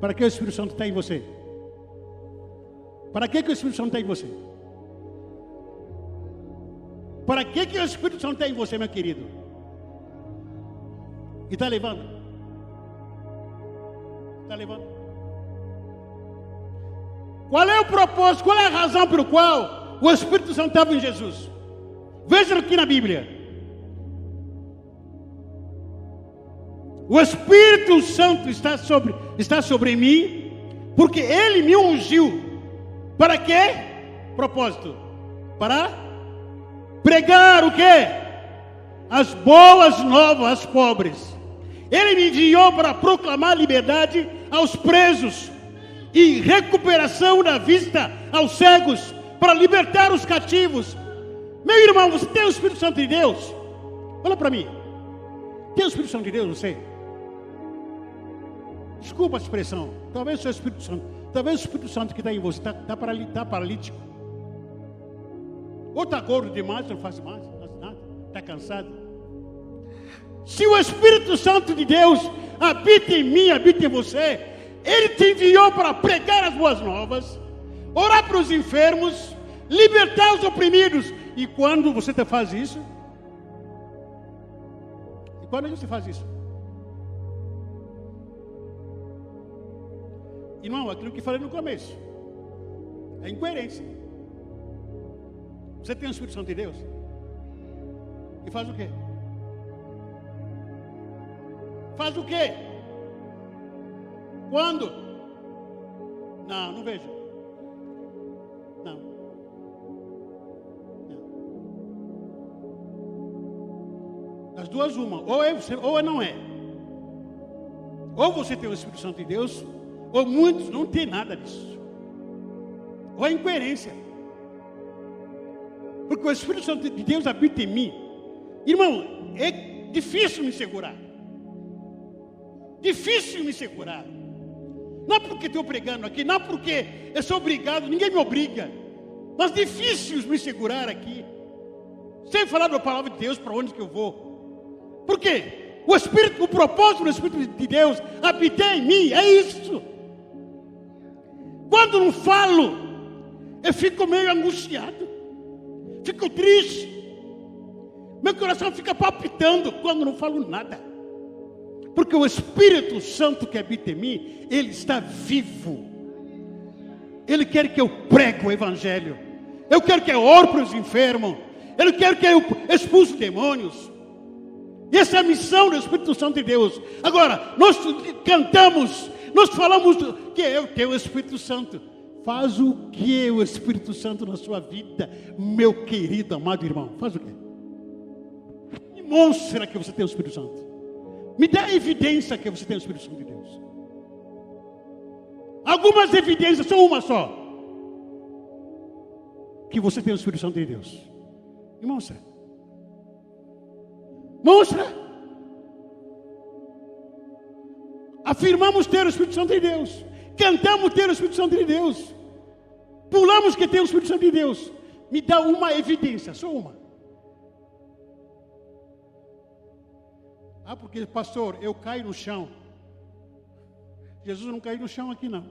Para que o Espírito Santo está em você? Para que o Espírito Santo está em você? Para que o Espírito Santo está em você, meu querido? E está levando? Está levando? Qual é o propósito? Qual é a razão pelo qual o Espírito Santo estava em Jesus? Veja aqui na Bíblia. O Espírito Santo está sobre mim, porque Ele me ungiu. Para quê? Propósito. Para pregar o quê? As boas novas aos pobres. Ele me enviou para proclamar liberdade aos presos e recuperação da vista aos cegos, para libertar os cativos. Meu irmão, você tem o Espírito Santo de Deus? Olha para mim. Tem o Espírito Santo de Deus, você? Desculpa a expressão. Talvez o seu Espírito Santo, talvez o Espírito Santo que está em você está paralítico. Ou está gordo demais, não faz mais, não faz nada, está cansado. Se o Espírito Santo de Deus habita em mim, habita em você, Ele te enviou para pregar as boas novas, orar para os enfermos, libertar os oprimidos. E quando você faz isso? E quando você faz isso? Irmão, aquilo que falei no começo é incoerência. Você tem o Espírito Santo de Deus? E faz o quê? Faz o quê? Quando? Não vejo. Não. Das duas, uma. Ou não é. Ou você tem o Espírito Santo de Deus, ou muitos não tem nada disso. Ou é incoerência. Porque o Espírito Santo de Deus habita em mim. Irmão, é difícil me segurar. Difícil me segurar. Não porque estou pregando aqui, não porque eu sou obrigado, ninguém me obriga. Mas difícil me segurar aqui. Sem falar da palavra de Deus, para onde que eu vou. Por quê? O propósito do Espírito de Deus habita em mim, é isso. Quando não falo, eu fico meio angustiado. Fico triste. Meu coração fica palpitando quando não falo nada. Porque o Espírito Santo que habita em mim, ele está vivo. Ele quer que eu pregue o Evangelho. Eu quero que eu ore para os enfermos. Ele quer que eu expulse demônios. E essa é a missão do Espírito Santo de Deus. Agora, nós cantamos, nós falamos que eu tenho o Espírito Santo. Faz o que o Espírito Santo na sua vida, meu querido, amado irmão? Faz o quê? Demonstra que você tem o Espírito Santo. Me dá evidência que você tem o Espírito Santo de Deus. Algumas evidências, só uma só. Que você tem o Espírito Santo de Deus. E mostra. Mostra. Afirmamos ter o Espírito Santo de Deus. Cantamos ter o Espírito Santo de Deus. Pulamos que tem o Espírito Santo de Deus. Me dá uma evidência, só uma. Ah, porque pastor, eu caio no chão. Jesus não caiu no chão aqui não.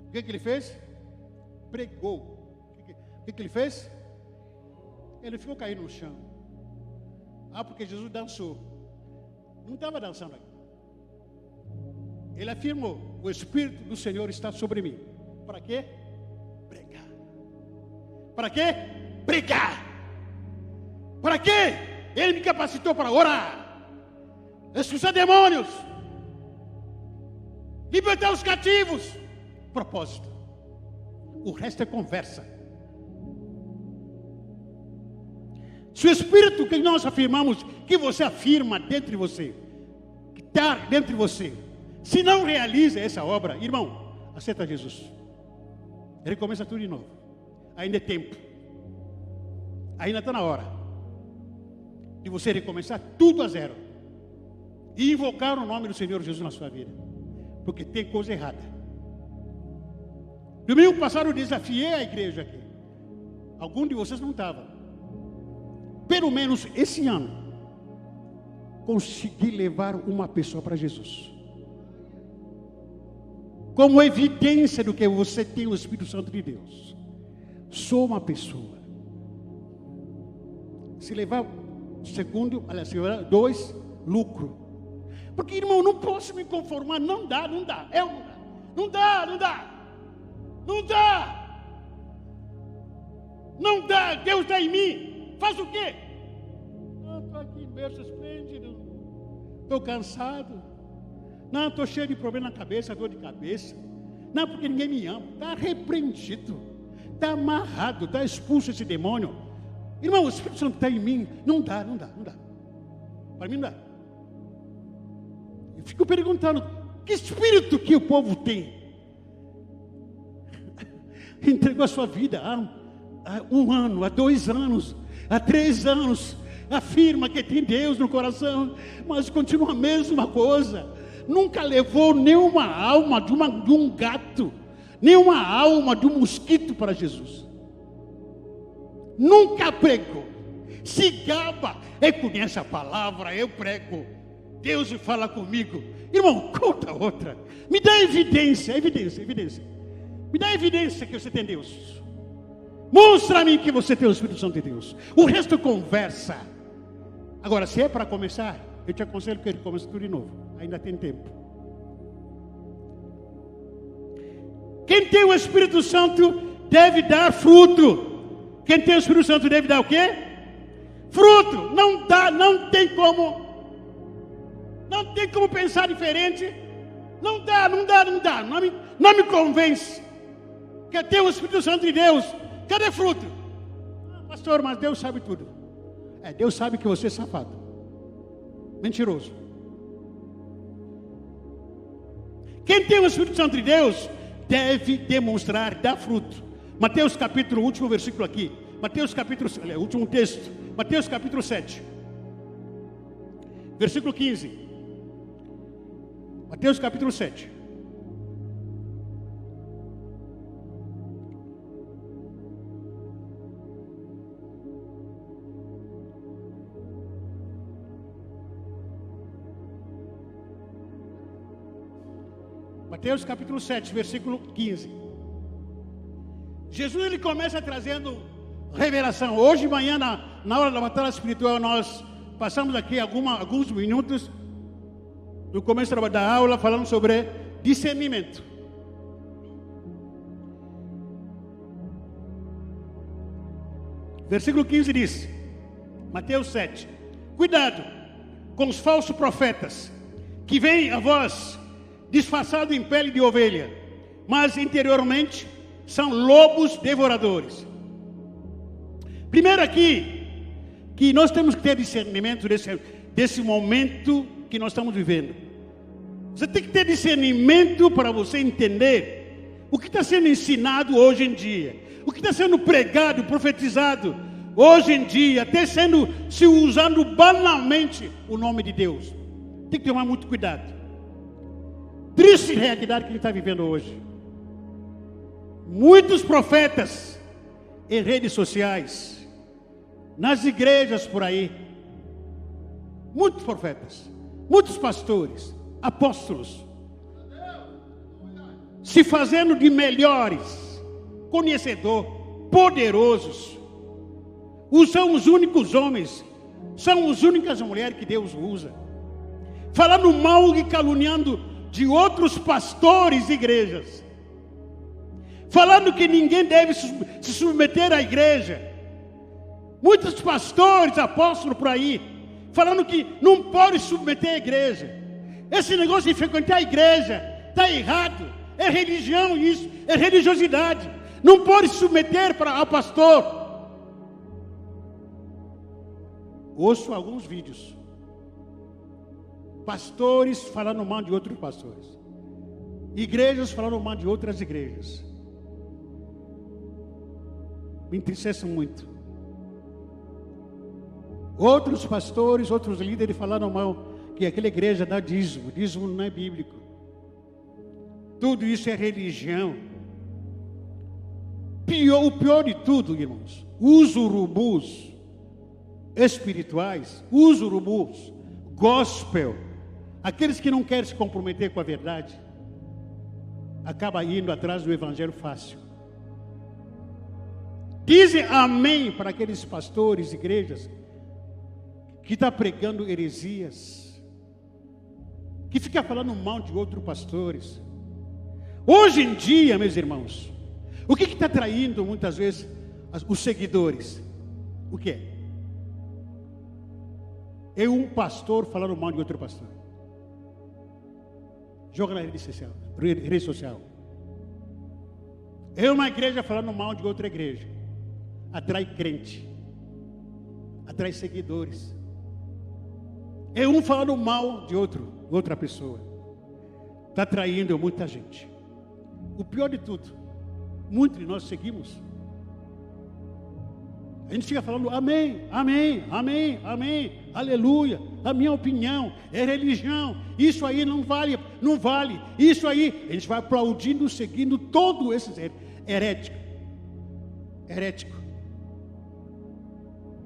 O que ele fez? Pregou. O que ele fez? Ele ficou caído no chão. Ah, porque Jesus dançou. Não estava dançando aqui. Ele afirmou: o Espírito do Senhor está sobre mim. Para quê? Pregar. Para quê? Pregar. Para quê? Ele me capacitou para orar, expulsar demônios, libertar os cativos. Propósito. O resto é conversa. Se o Espírito que nós afirmamos, que você afirma dentro de você, que está dentro de você, se não realiza essa obra, irmão, aceita Jesus. Ele começa tudo de novo. Ainda é tempo. Ainda está na hora de você recomeçar tudo a zero e invocar o nome do Senhor Jesus na sua vida, porque tem coisa errada. Domingo passado eu desafiei a igreja aqui. Algum de vocês não estava. Pelo menos esse ano consegui levar uma pessoa para Jesus, como evidência do que você tem o Espírito Santo de Deus. Sou uma pessoa. Se levar segundo, aliás, dois, lucro. Porque, irmão, não posso me conformar. Não dá. Não dá. Deus está em mim. Faz o quê? Estou aqui em berço esplêndido. Estou cansado. Não, estou cheio de problema na cabeça, dor de cabeça. Não, porque ninguém me ama. Está repreendido. Está amarrado. Está expulso esse demônio. Irmão, o Espírito Santo está em mim. Não dá. Para mim não dá. Eu fico perguntando, que espírito que o povo tem? Entregou a sua vida há 1 ano, há 2 anos, há 3 anos. Afirma que tem Deus no coração, mas continua a mesma coisa. Nunca levou nenhuma alma de um gato, nenhuma alma de um mosquito para Jesus. Nunca pregou. Se gaba, eu conheço a palavra, eu prego. Deus fala comigo. Irmão, conta outra. Me dá evidência. Me dá evidência que você tem Deus. Mostra-me que você tem o Espírito Santo de Deus. O resto conversa. Agora, se é para começar, eu te aconselho que ele comece tudo de novo. Ainda tem tempo. Quem tem o Espírito Santo deve dar fruto. Quem tem o Espírito Santo deve dar o quê? Fruto. Não dá, não tem como pensar diferente. Não dá. Não me convence. Que tem o Espírito Santo de Deus. Cadê fruto? Pastor, mas Deus sabe tudo. Deus sabe que você é safado, mentiroso. Quem tem o Espírito Santo de Deus deve demonstrar, dar fruto. Mateus capítulo, último versículo aqui. Mateus capítulo, último texto. Mateus capítulo 7. Versículo 15. Mateus capítulo 7. Mateus capítulo 7, versículo 15. Jesus ele começa trazendo revelação. Hoje de manhã, na hora da batalha espiritual, nós passamos aqui alguns minutos no começo da aula falando sobre discernimento. Versículo 15 diz, Mateus 7, cuidado com os falsos profetas, que vêm a vós disfarçados em pele de ovelha, mas interiormente são lobos devoradores. Primeiro aqui, que nós temos que ter discernimento desse momento que nós estamos vivendo. Você tem que ter discernimento para você entender o que está sendo ensinado hoje em dia, o que está sendo pregado, profetizado hoje em dia, até se usando banalmente o nome de Deus. Tem que tomar muito cuidado. Triste realidade que a gente está vivendo hoje. Muitos profetas em redes sociais, nas igrejas por aí, muitos profetas, muitos pastores, apóstolos, se fazendo de melhores, conhecedor, poderosos. São os únicos homens, são as únicas mulheres que Deus usa, falando mal e caluniando de outros pastores e igrejas, falando que ninguém deve se submeter à igreja. Muitos pastores, apóstolos por aí, falando que não pode submeter à igreja. Esse negócio de frequentar a igreja está errado, é religião isso, é religiosidade. Não pode se submeter ao pastor. Ouço alguns vídeos, pastores falando mal de outros pastores, igrejas falando mal de outras igrejas. Me entristece muito. Outros pastores, outros líderes falaram mal que aquela igreja dá dízimo. Dízimo não é bíblico. Tudo isso é religião. O pior de tudo, irmãos, os urubus espirituais, os urubus gospel, aqueles que não querem se comprometer com a verdade, acabam indo atrás do evangelho fácil. Dizem amém para aqueles pastores, igrejas, que estão pregando heresias, que ficam falando mal de outros pastores. Hoje em dia, meus irmãos, o que está traindo muitas vezes os seguidores? O que é? É um pastor falando mal de outro pastor. Joga na rede social. É uma igreja falando mal de outra igreja. Atrai crente, atrai seguidores. É um falando mal de outra pessoa. Está traindo muita gente. O pior de tudo, muitos de nós seguimos. A gente fica falando amém, amém, amém, amém, aleluia. A minha opinião é religião. Isso aí não vale, não vale. Isso aí, a gente vai aplaudindo, seguindo todo esse herético.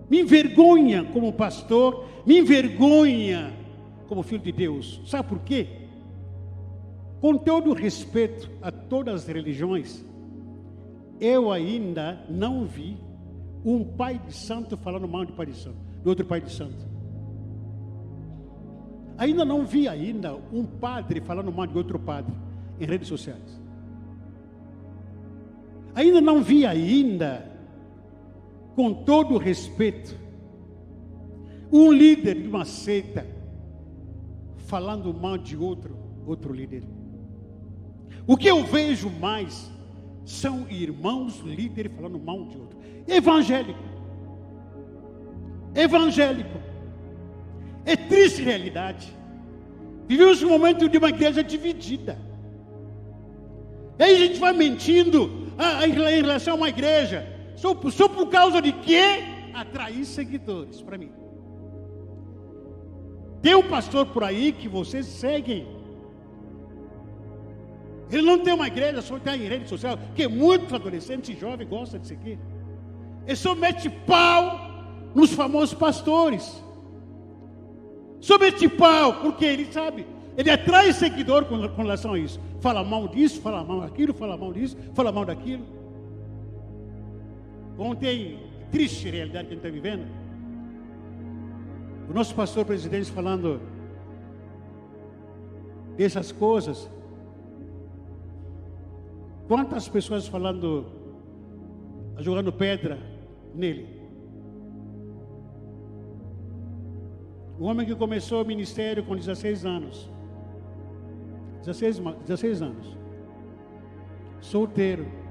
Me envergonha como pastor, me envergonha como filho de Deus. Sabe por quê? Com todo respeito a todas as religiões, eu ainda não vi um pai de santo falando mal de pai de santo, do outro pai de santo. Ainda não vi um padre falando mal de outro padre em redes sociais. Ainda não vi com todo respeito, um líder de uma seita falando mal de outro líder. O que eu vejo mais são irmãos líderes falando mal de outro. Evangélico. É triste realidade. Vivemos um momento de uma igreja dividida. E aí a gente vai mentindo em relação a uma igreja. Só por causa de quê? Atrair seguidores para mim. Tem um pastor por aí que vocês seguem. Ele não tem uma igreja, só tem em rede social, que muitos adolescentes e jovens gostam de seguir. Ele só mete pau nos famosos pastores. Só mete pau, porque ele sabe, ele atrai seguidor com relação a isso. Fala mal disso, fala mal daquilo, fala mal disso, fala mal daquilo. Ontem triste realidade que a gente está vivendo. O nosso pastor presidente falando dessas coisas. Quantas pessoas falando, jogando pedra nele. Um homem que começou o ministério com 16 anos. 16 anos. Solteiro.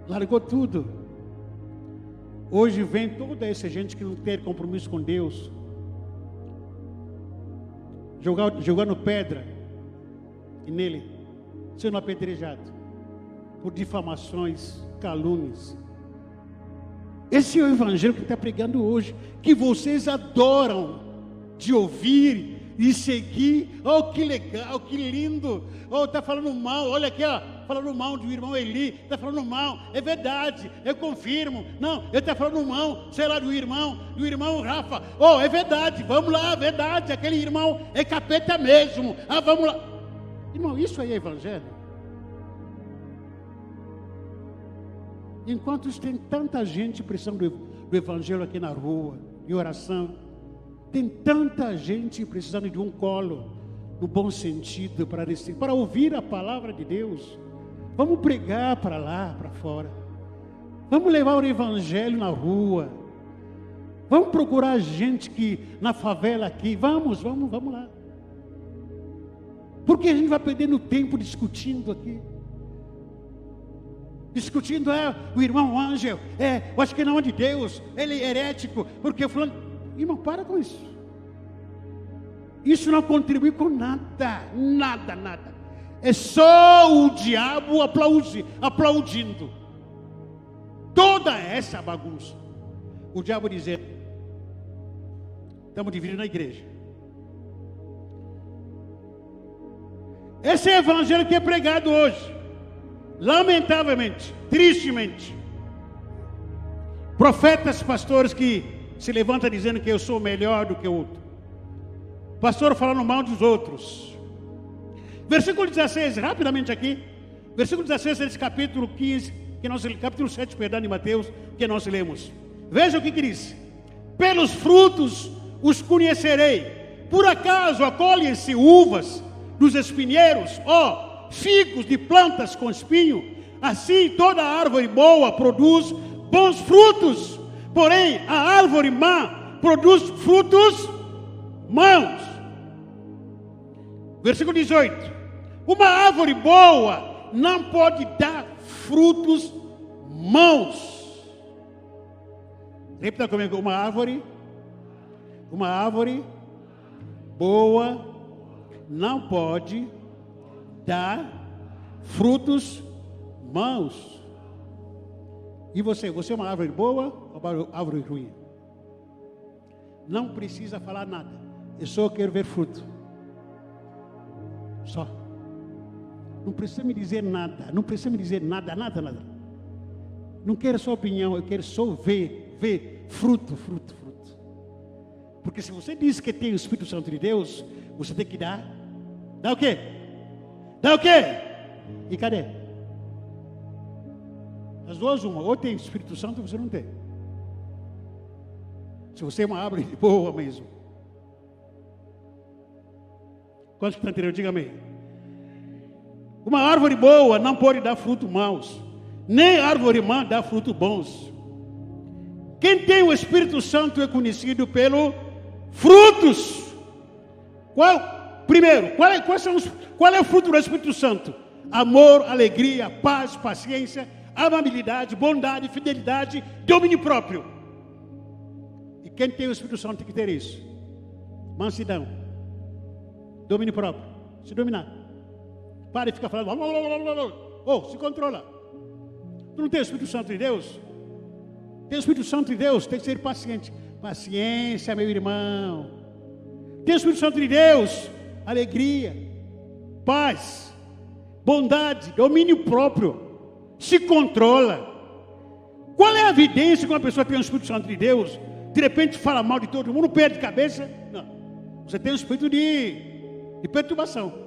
Largou tudo. Hoje vem toda essa gente que não tem compromisso com Deus, jogando pedra nele, sendo apedrejado por difamações, calúnias. Esse é o evangelho que está pregando hoje, que vocês adoram de ouvir e seguir. Oh, que legal, que lindo. Oh, está falando mal, olha aqui, ó, falando mal do irmão Eli, está falando mal, é verdade, eu confirmo. Não, ele está falando mal, sei lá, do irmão Rafa. Oh, é verdade, vamos lá, é verdade, aquele irmão é capeta mesmo. Ah, vamos lá. Irmão, isso aí é evangelho? Enquanto tem tanta gente precisando do evangelho aqui na rua, em oração, tem tanta gente precisando de um colo, no bom sentido, para ouvir a palavra de Deus. Vamos pregar para lá, para fora. Vamos levar o evangelho na rua. Vamos procurar gente que na favela aqui. Vamos lá. Porque a gente vai perdendo tempo discutindo aqui. Discutindo, o irmão Ângelo, eu acho que não é de Deus, ele é herético, porque fulano. Irmão, para com isso. Isso não contribui com nada. É só o diabo aplaudindo toda essa bagunça. O diabo dizendo: estamos dividindo a igreja. Esse é o evangelho que é pregado hoje. Lamentavelmente, tristemente, profetas, pastores que se levantam dizendo que eu sou melhor do que o outro, pastor falando mal dos outros. Versículo 16, rapidamente aqui, versículo 16 desse capítulo 15, capítulo 7, perdão, de Mateus, que nós lemos. Veja o que diz: pelos frutos os conhecerei. Por acaso acolhem-se uvas dos espinheiros, figos de plantas com espinho? Assim toda árvore boa produz bons frutos, porém a árvore má produz frutos maus. Versículo 18: uma árvore boa não pode dar frutos maus. Repita comigo: uma árvore boa não pode dar frutos maus. E você é uma árvore boa ou uma árvore ruim? Não precisa falar nada, eu só quero ver fruto. Só. Não precisa me dizer nada, nada. Não quero só opinião, eu quero só ver fruto. Porque se você diz que tem o Espírito Santo de Deus, você tem que dar o quê? E cadê? As duas, ou tem Espírito Santo ou você não tem. Se você é uma árvore boa mesmo. Quantos que estão entendendo? Diga amém. Uma árvore boa não pode dar frutos maus, nem árvore má dá frutos bons. Quem tem o Espírito Santo é conhecido pelos frutos. Qual é o fruto do Espírito Santo? Amor, alegria, paz, paciência, amabilidade, bondade, fidelidade, domínio próprio. E quem tem o Espírito Santo tem que ter isso. Mansidão, domínio próprio, se dominar. Para de ficar falando, se controla. Tu não tem o Espírito Santo de Deus? Tem o Espírito Santo de Deus, tem que ser paciente. Paciência, meu irmão. Tem o Espírito Santo de Deus, alegria, paz, bondade, domínio próprio, se controla. Qual é a evidência que uma pessoa tem o Espírito Santo de Deus, de repente fala mal de todo mundo, perde cabeça? Não, você tem o espírito de perturbação.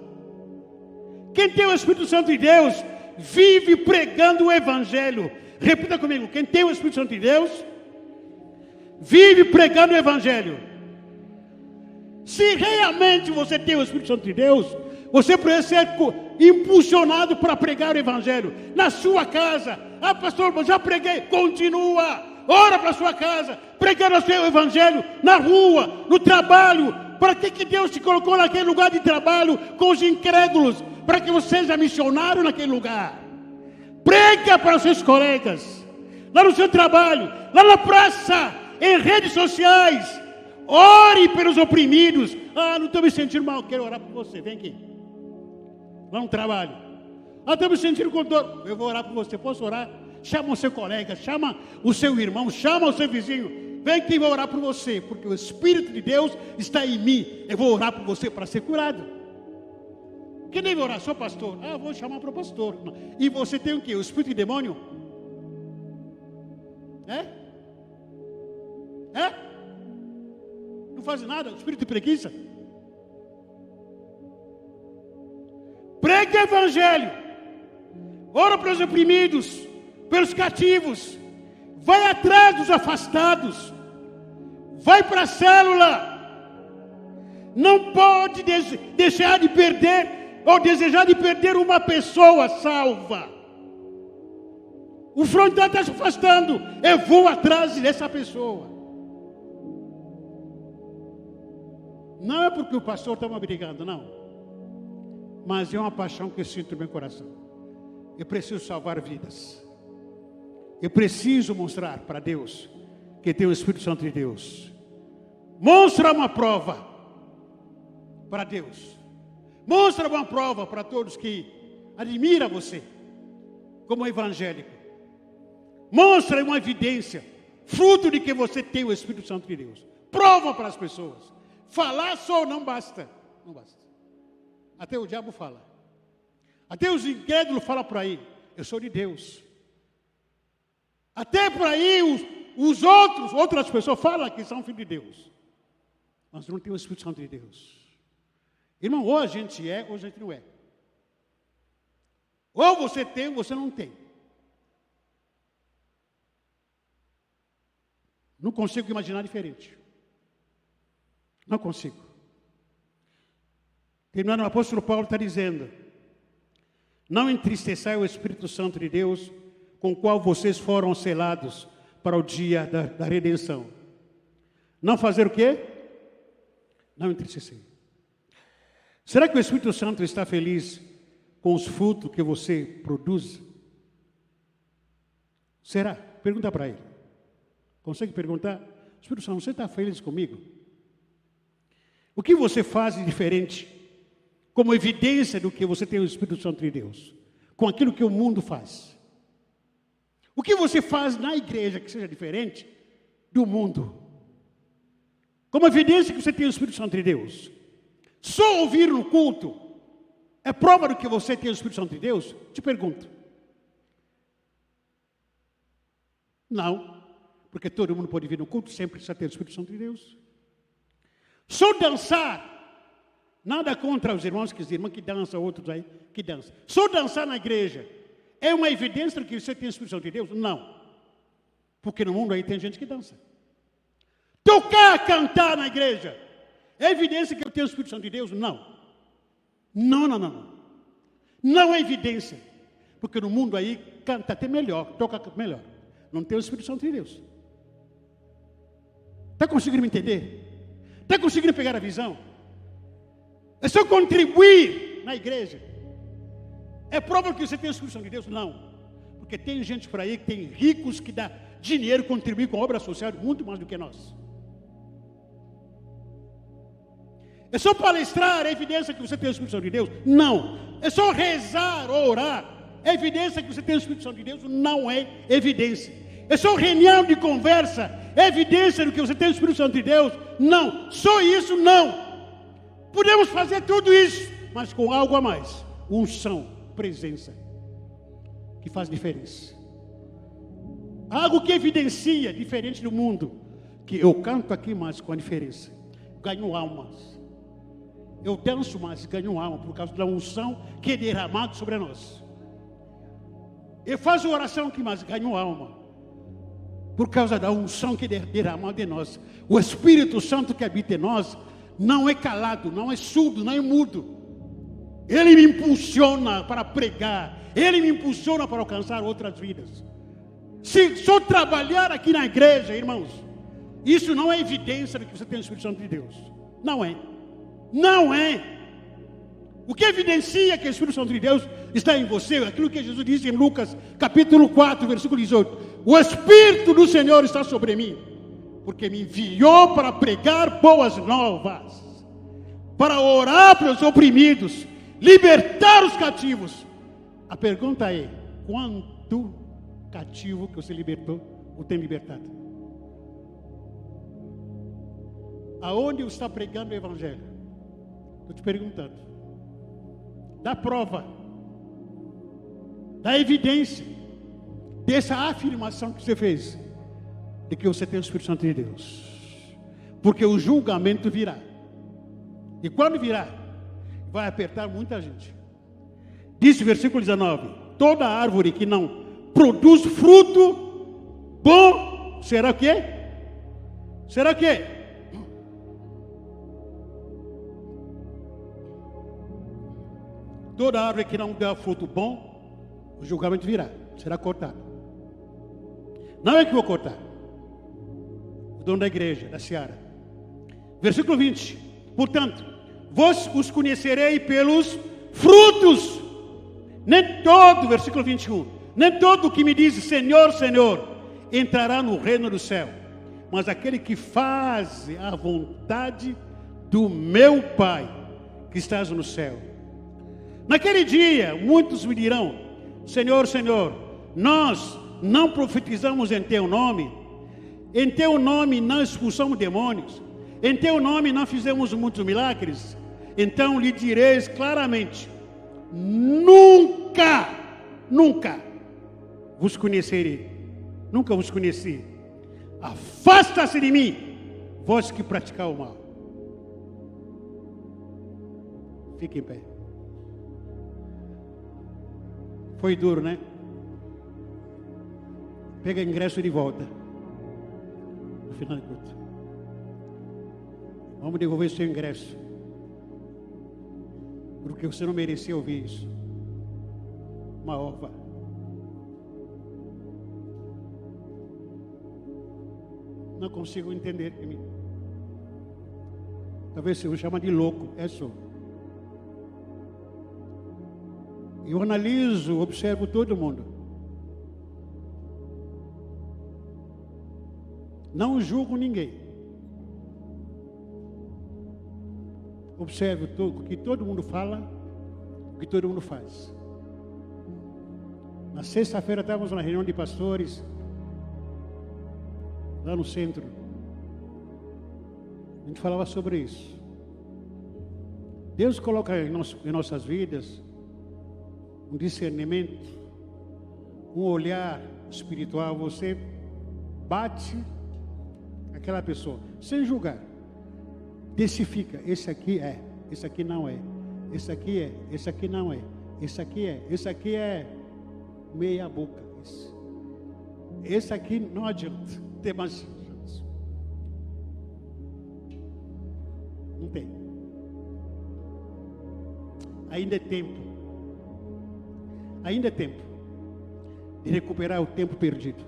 Quem tem o Espírito Santo de Deus vive pregando o Evangelho, Repita comigo: quem tem o Espírito Santo de Deus, vive pregando o Evangelho. Se realmente você tem o Espírito Santo de Deus, você precisa ser impulsionado para pregar o Evangelho. Na sua casa. Ah, pastor, eu já preguei. Continua. Ora para a sua casa, pregando o seu Evangelho. Na rua, no trabalho. Para que Deus te colocou naquele lugar de trabalho com os incrédulos? Para que você seja missionário naquele lugar. Prega para os seus colegas. Lá no seu trabalho. Lá na praça. Em redes sociais. Ore pelos oprimidos. Ah, não estou me sentindo mal. Quero orar por você. Vem aqui. Lá no trabalho. Ah, estou me sentindo com dor. Eu vou orar por você. Posso orar? Chama o seu colega. Chama o seu irmão. Chama o seu vizinho. Vem aqui, vou orar por você. Porque o Espírito de Deus está em mim. Eu vou orar por você para ser curado. Quem deve orar? Sou pastor. Ah, vou chamar para o pastor. E você tem o quê? O espírito de demônio? É? Não faz nada? O espírito de preguiça? Pregue o Evangelho. Ora pelos oprimidos, pelos cativos. Vai atrás dos afastados. Vai para a célula. Não pode deixar de perder ou desejar de perder uma pessoa salva. O frontal está se afastando. Eu vou atrás dessa pessoa. Não é porque o pastor está me brigando, não. Mas é uma paixão que eu sinto no meu coração. Eu preciso salvar vidas. Eu preciso mostrar para Deus que tem o Espírito Santo de Deus. Mostra uma prova para Deus. Mostra uma prova para todos que admiram você como evangélico. Mostra uma evidência, fruto de que você tem o Espírito Santo de Deus. Prova para as pessoas. Falar só não basta. Não basta. Até o diabo fala. Até os incrédulos falam por aí: eu sou de Deus. Até por aí outras pessoas falam que são filhos de Deus. Mas não tem o Espírito Santo de Deus. Irmão, ou a gente é, ou a gente não é. Ou você tem, ou você não tem. Não consigo imaginar diferente. Não consigo. Terminando, o apóstolo Paulo está dizendo: não entristeçai o Espírito Santo de Deus, com o qual vocês foram selados para o dia da redenção. Não fazer o quê? Não entristecer. Será que o Espírito Santo está feliz com os frutos que você produz? Será? Pergunta para ele. Consegue perguntar? Espírito Santo, você está feliz comigo? O que você faz de diferente, como evidência do que você tem o Espírito Santo de Deus, com aquilo que o mundo faz? O que você faz na igreja que seja diferente do mundo, como evidência que você tem o Espírito Santo de Deus? Só ouvir no culto é prova do que você tem o Espírito Santo de Deus? Te pergunto. Não, porque todo mundo pode vir no culto, sempre precisa ter o Espírito Santo de Deus. Só dançar, nada contra os irmãos que dançam, outros aí que dançam. Só dançar na igreja é uma evidência de que você tem o Espírito Santo de Deus? Não, porque no mundo aí tem gente que dança. Tocar, cantar na igreja é evidência que eu tenho o Espírito Santo de Deus? Não. Não é evidência, porque no mundo aí canta até melhor, toca melhor. Não tem o Espírito Santo de Deus. Está conseguindo me entender? Está conseguindo pegar a visão? É só contribuir na igreja. É prova que você tem o Espírito Santo de Deus? Não. Porque tem gente por aí que tem ricos que dá dinheiro, contribui com obra social muito mais do que nós. É só palestrar, é evidência que você tem o Espírito Santo de Deus? Não. É só rezar ou orar, é evidência que você tem o Espírito Santo de Deus? Não é evidência. É só reunião de conversa, é evidência de que você tem o Espírito Santo de Deus? Não. Só isso, não. Podemos fazer tudo isso, mas com algo a mais. Unção, presença, que faz diferença. Algo que evidencia, diferente do mundo, que eu canto aqui, mas com a diferença. Ganho almas. Eu danço, mas ganho alma por causa da unção que é derramada sobre nós. E faz uma oração que mais ganhou alma. Por causa da unção que derramou de nós. O Espírito Santo que habita em nós não é calado, não é surdo, não é mudo. Ele me impulsiona para pregar. Ele me impulsiona para alcançar outras vidas. Se só trabalhar aqui na igreja, irmãos, isso não é evidência de que você tem o Espírito Santo de Deus. Não é. Não é. O que evidencia que o Espírito Santo de Deus está em você, aquilo que Jesus disse em Lucas, capítulo 4, versículo 18. O Espírito do Senhor está sobre mim, porque me enviou para pregar boas novas, para orar pelos oprimidos, libertar os cativos. A pergunta é, quanto cativo que você libertou ou tem libertado? Aonde você está pregando o Evangelho? Estou te perguntando. Dá prova, dá evidência dessa afirmação que você fez, de que você tem o Espírito Santo de Deus. Porque o julgamento virá. E quando virá, vai apertar muita gente. Diz o versículo 19: toda árvore que não produz fruto bom, será o quê? Será o quê? Toda árvore que não dá fruto bom, o julgamento virá, será cortado. Não é que vou cortar. O dono da igreja, da seara. Versículo 20. Portanto, vós os conhecerei pelos frutos. Nem todo, versículo 21. Nem todo que me diz Senhor, Senhor, entrará no reino do céu. Mas aquele que faz a vontade do meu Pai, que estás no céu. Naquele dia, muitos me dirão, Senhor, Senhor, nós não profetizamos em Teu nome, em Teu nome não expulsamos demônios, em Teu nome não fizemos muitos milagres. Então lhe direis claramente, nunca vos conhecerei, nunca vos conheci. Afasta-se de mim, vós que praticais o mal. Fique em pé. Foi duro, né? Pega ingresso de volta. No final do culto. Vamos devolver seu ingresso. Porque você não merecia ouvir isso. Uma ova. Não consigo entender. Talvez você me chama de louco. É só. Eu analiso, observo todo mundo. Não julgo ninguém. Observo o que todo mundo fala, o que todo mundo faz. Na sexta-feira estávamos na reunião de pastores, lá no centro. A gente falava sobre isso. Deus coloca em nossas vidas um discernimento, um olhar espiritual. Você bate aquela pessoa, sem julgar. Decifika, esse aqui é, esse aqui não é, esse aqui é, esse aqui não é, esse aqui é meia boca. Esse aqui não adianta, tem mais chance. Não tem. Ainda é tempo. Ainda é tempo de recuperar o tempo perdido.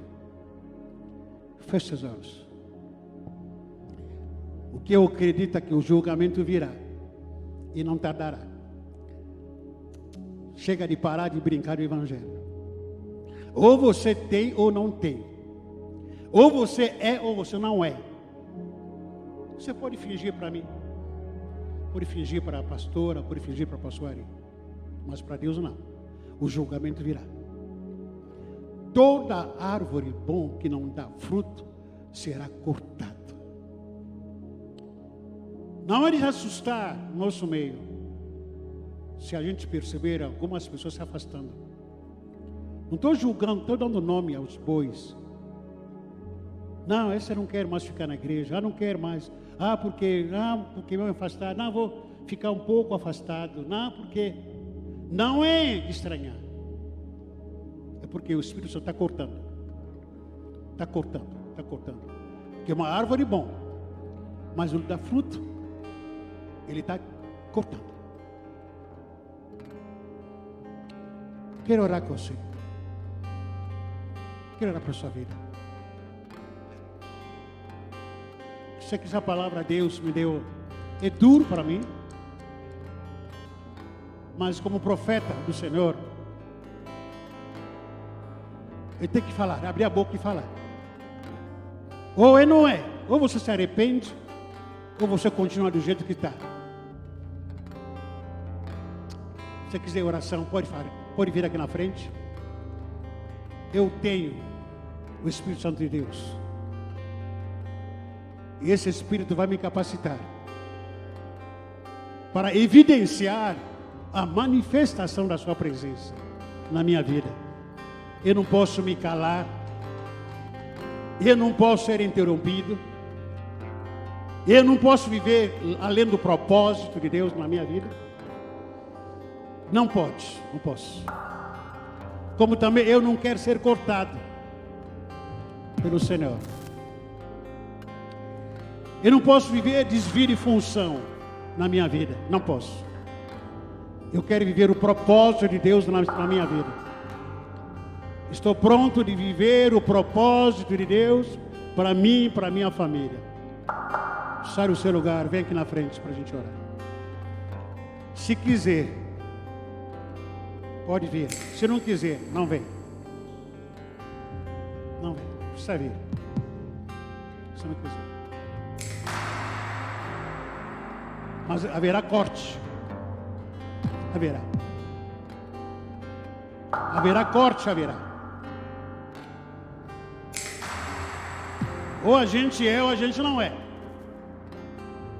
Feche os olhos. O que eu acredito é que o julgamento virá e não tardará. Chega de parar de brincar do Evangelho. Ou você tem ou não tem. Ou você é ou você não é. Você pode fingir para mim, pode fingir para a pastora, pode fingir para a pastora, mas para Deus não. O julgamento virá. Toda árvore bom que não dá fruto será cortada. Não é de assustar o nosso meio, se a gente perceber algumas pessoas se afastando. Não estou julgando, estou dando nome aos bois. Não, esse eu não quero mais ficar na igreja. Não quero mais. Porque vou me afastar. Não, vou ficar um pouco afastado. Não, porque não é de estranhar. É porque o Espírito Santo está cortando. Está cortando, está cortando. Porque é uma árvore bom, mas não dá fruto. Ele está cortando. Quero orar com você. Quero orar para a sua vida. Sei que essa palavra Deus me deu é duro para mim, mas como profeta do Senhor, eu tenho que falar, abrir a boca e falar. Ou é não é, ou você se arrepende, ou você continua do jeito que está. Se você quiser oração, pode vir aqui na frente. Eu tenho o Espírito Santo de Deus. E esse Espírito vai me capacitar para evidenciar a manifestação da sua presença na minha vida. Eu não posso me calar. Eu não posso ser interrompido. Eu não posso viver além do propósito de Deus na minha vida. Não pode, não posso. Como também eu não quero ser cortado pelo Senhor. Eu não posso viver desvio de função na minha vida. Não posso. Eu quero viver o propósito de Deus na minha vida. Estou pronto de viver o propósito de Deus para mim e para a minha família. Sai do seu lugar, vem aqui na frente para a gente orar. Se quiser, pode vir. Se não quiser, não vem. Não vem, precisa vir. Se não quiser. Mas haverá corte. Haverá. Haverá corte, haverá. Ou a gente é ou a gente não é.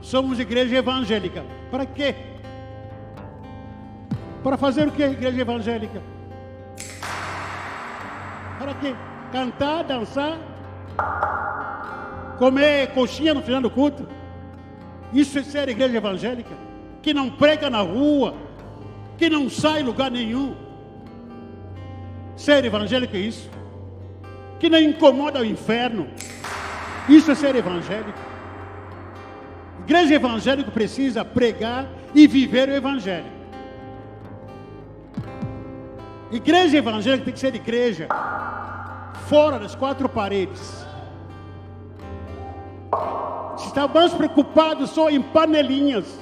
Somos igreja evangélica. Para quê? Para fazer o que, igreja evangélica? Para quê? Cantar, dançar, comer coxinha no final do culto. Isso é ser igreja evangélica? Que não prega na rua, que não sai em lugar nenhum. Ser evangélico é isso? Que não incomoda o inferno. Isso é ser evangélico. Igreja evangélica precisa pregar e viver o evangelho. Igreja evangélica tem que ser igreja fora das quatro paredes. Se está mais preocupado só em panelinhas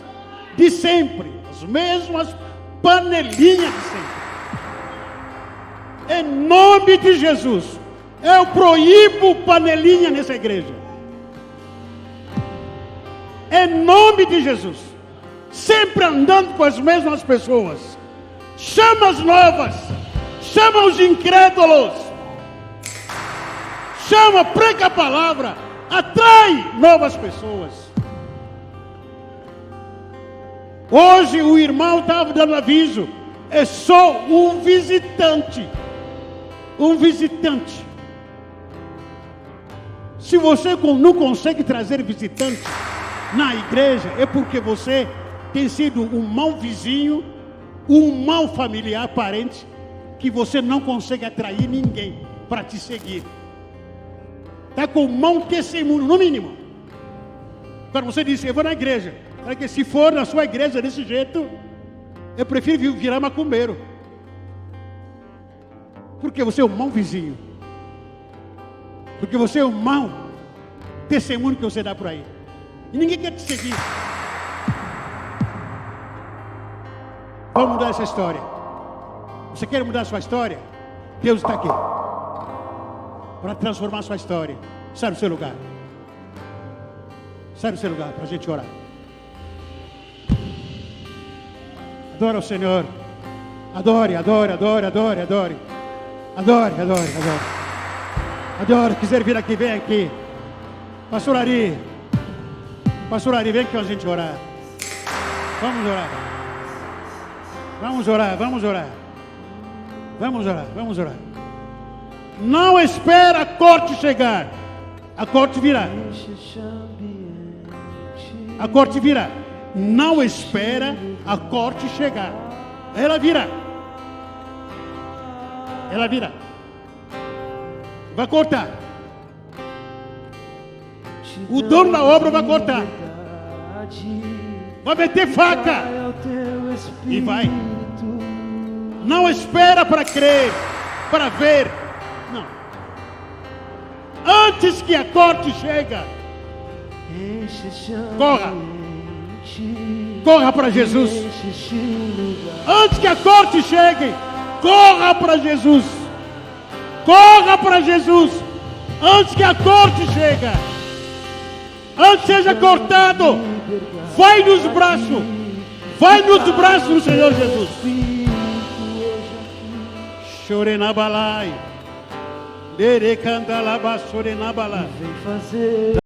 de sempre, as mesmas panelinhas de sempre. Em nome de Jesus, eu proíbo panelinha nessa igreja. Em nome de Jesus, sempre andando com as mesmas pessoas. Chama as novas, chama os incrédulos, chama, prega a palavra, atrai novas pessoas. Hoje o irmão estava dando aviso, é só um visitante. Um visitante. Se você não consegue trazer visitante na igreja, é porque você tem sido um mau vizinho, um mau familiar, parente, que você não consegue atrair ninguém para te seguir. Está com um mau testemunho, no mínimo. Quando você diz, eu vou na igreja, porque se for na sua igreja desse jeito, eu prefiro virar macumbeiro. Porque você é um mau vizinho. Porque você é um mau testemunho que você dá por aí. E ninguém quer te seguir. Vamos mudar essa história. Você quer mudar a sua história? Deus está aqui para transformar a sua história. Sai do seu lugar. Sai do seu lugar para a gente orar. Adora o Senhor. Adore, adore, adore, adore, adore. Adore, adore, adore. Adore, quiser vir aqui, vem aqui. Pastor Ari, vem aqui com a gente orar. Vamos orar. Vamos orar, vamos orar. Vamos orar, vamos orar. Não espera a corte chegar. A corte virá. A corte virá. Não espera a corte chegar. Ela virá. Ela virá. Vai cortar. O dono da obra vai cortar. Vai meter faca. E vai. Não espera para crer, para ver. Não. Antes que a corte chega, corra. Corra para Jesus. Antes que a corte chegue, corra para Jesus. Corra para Jesus. Antes que a corte chegue. Antes seja cortado. Vai nos braços. Vai nos braços do Senhor Jesus. Chorenabalai. Derecandalaba, chorenabalai.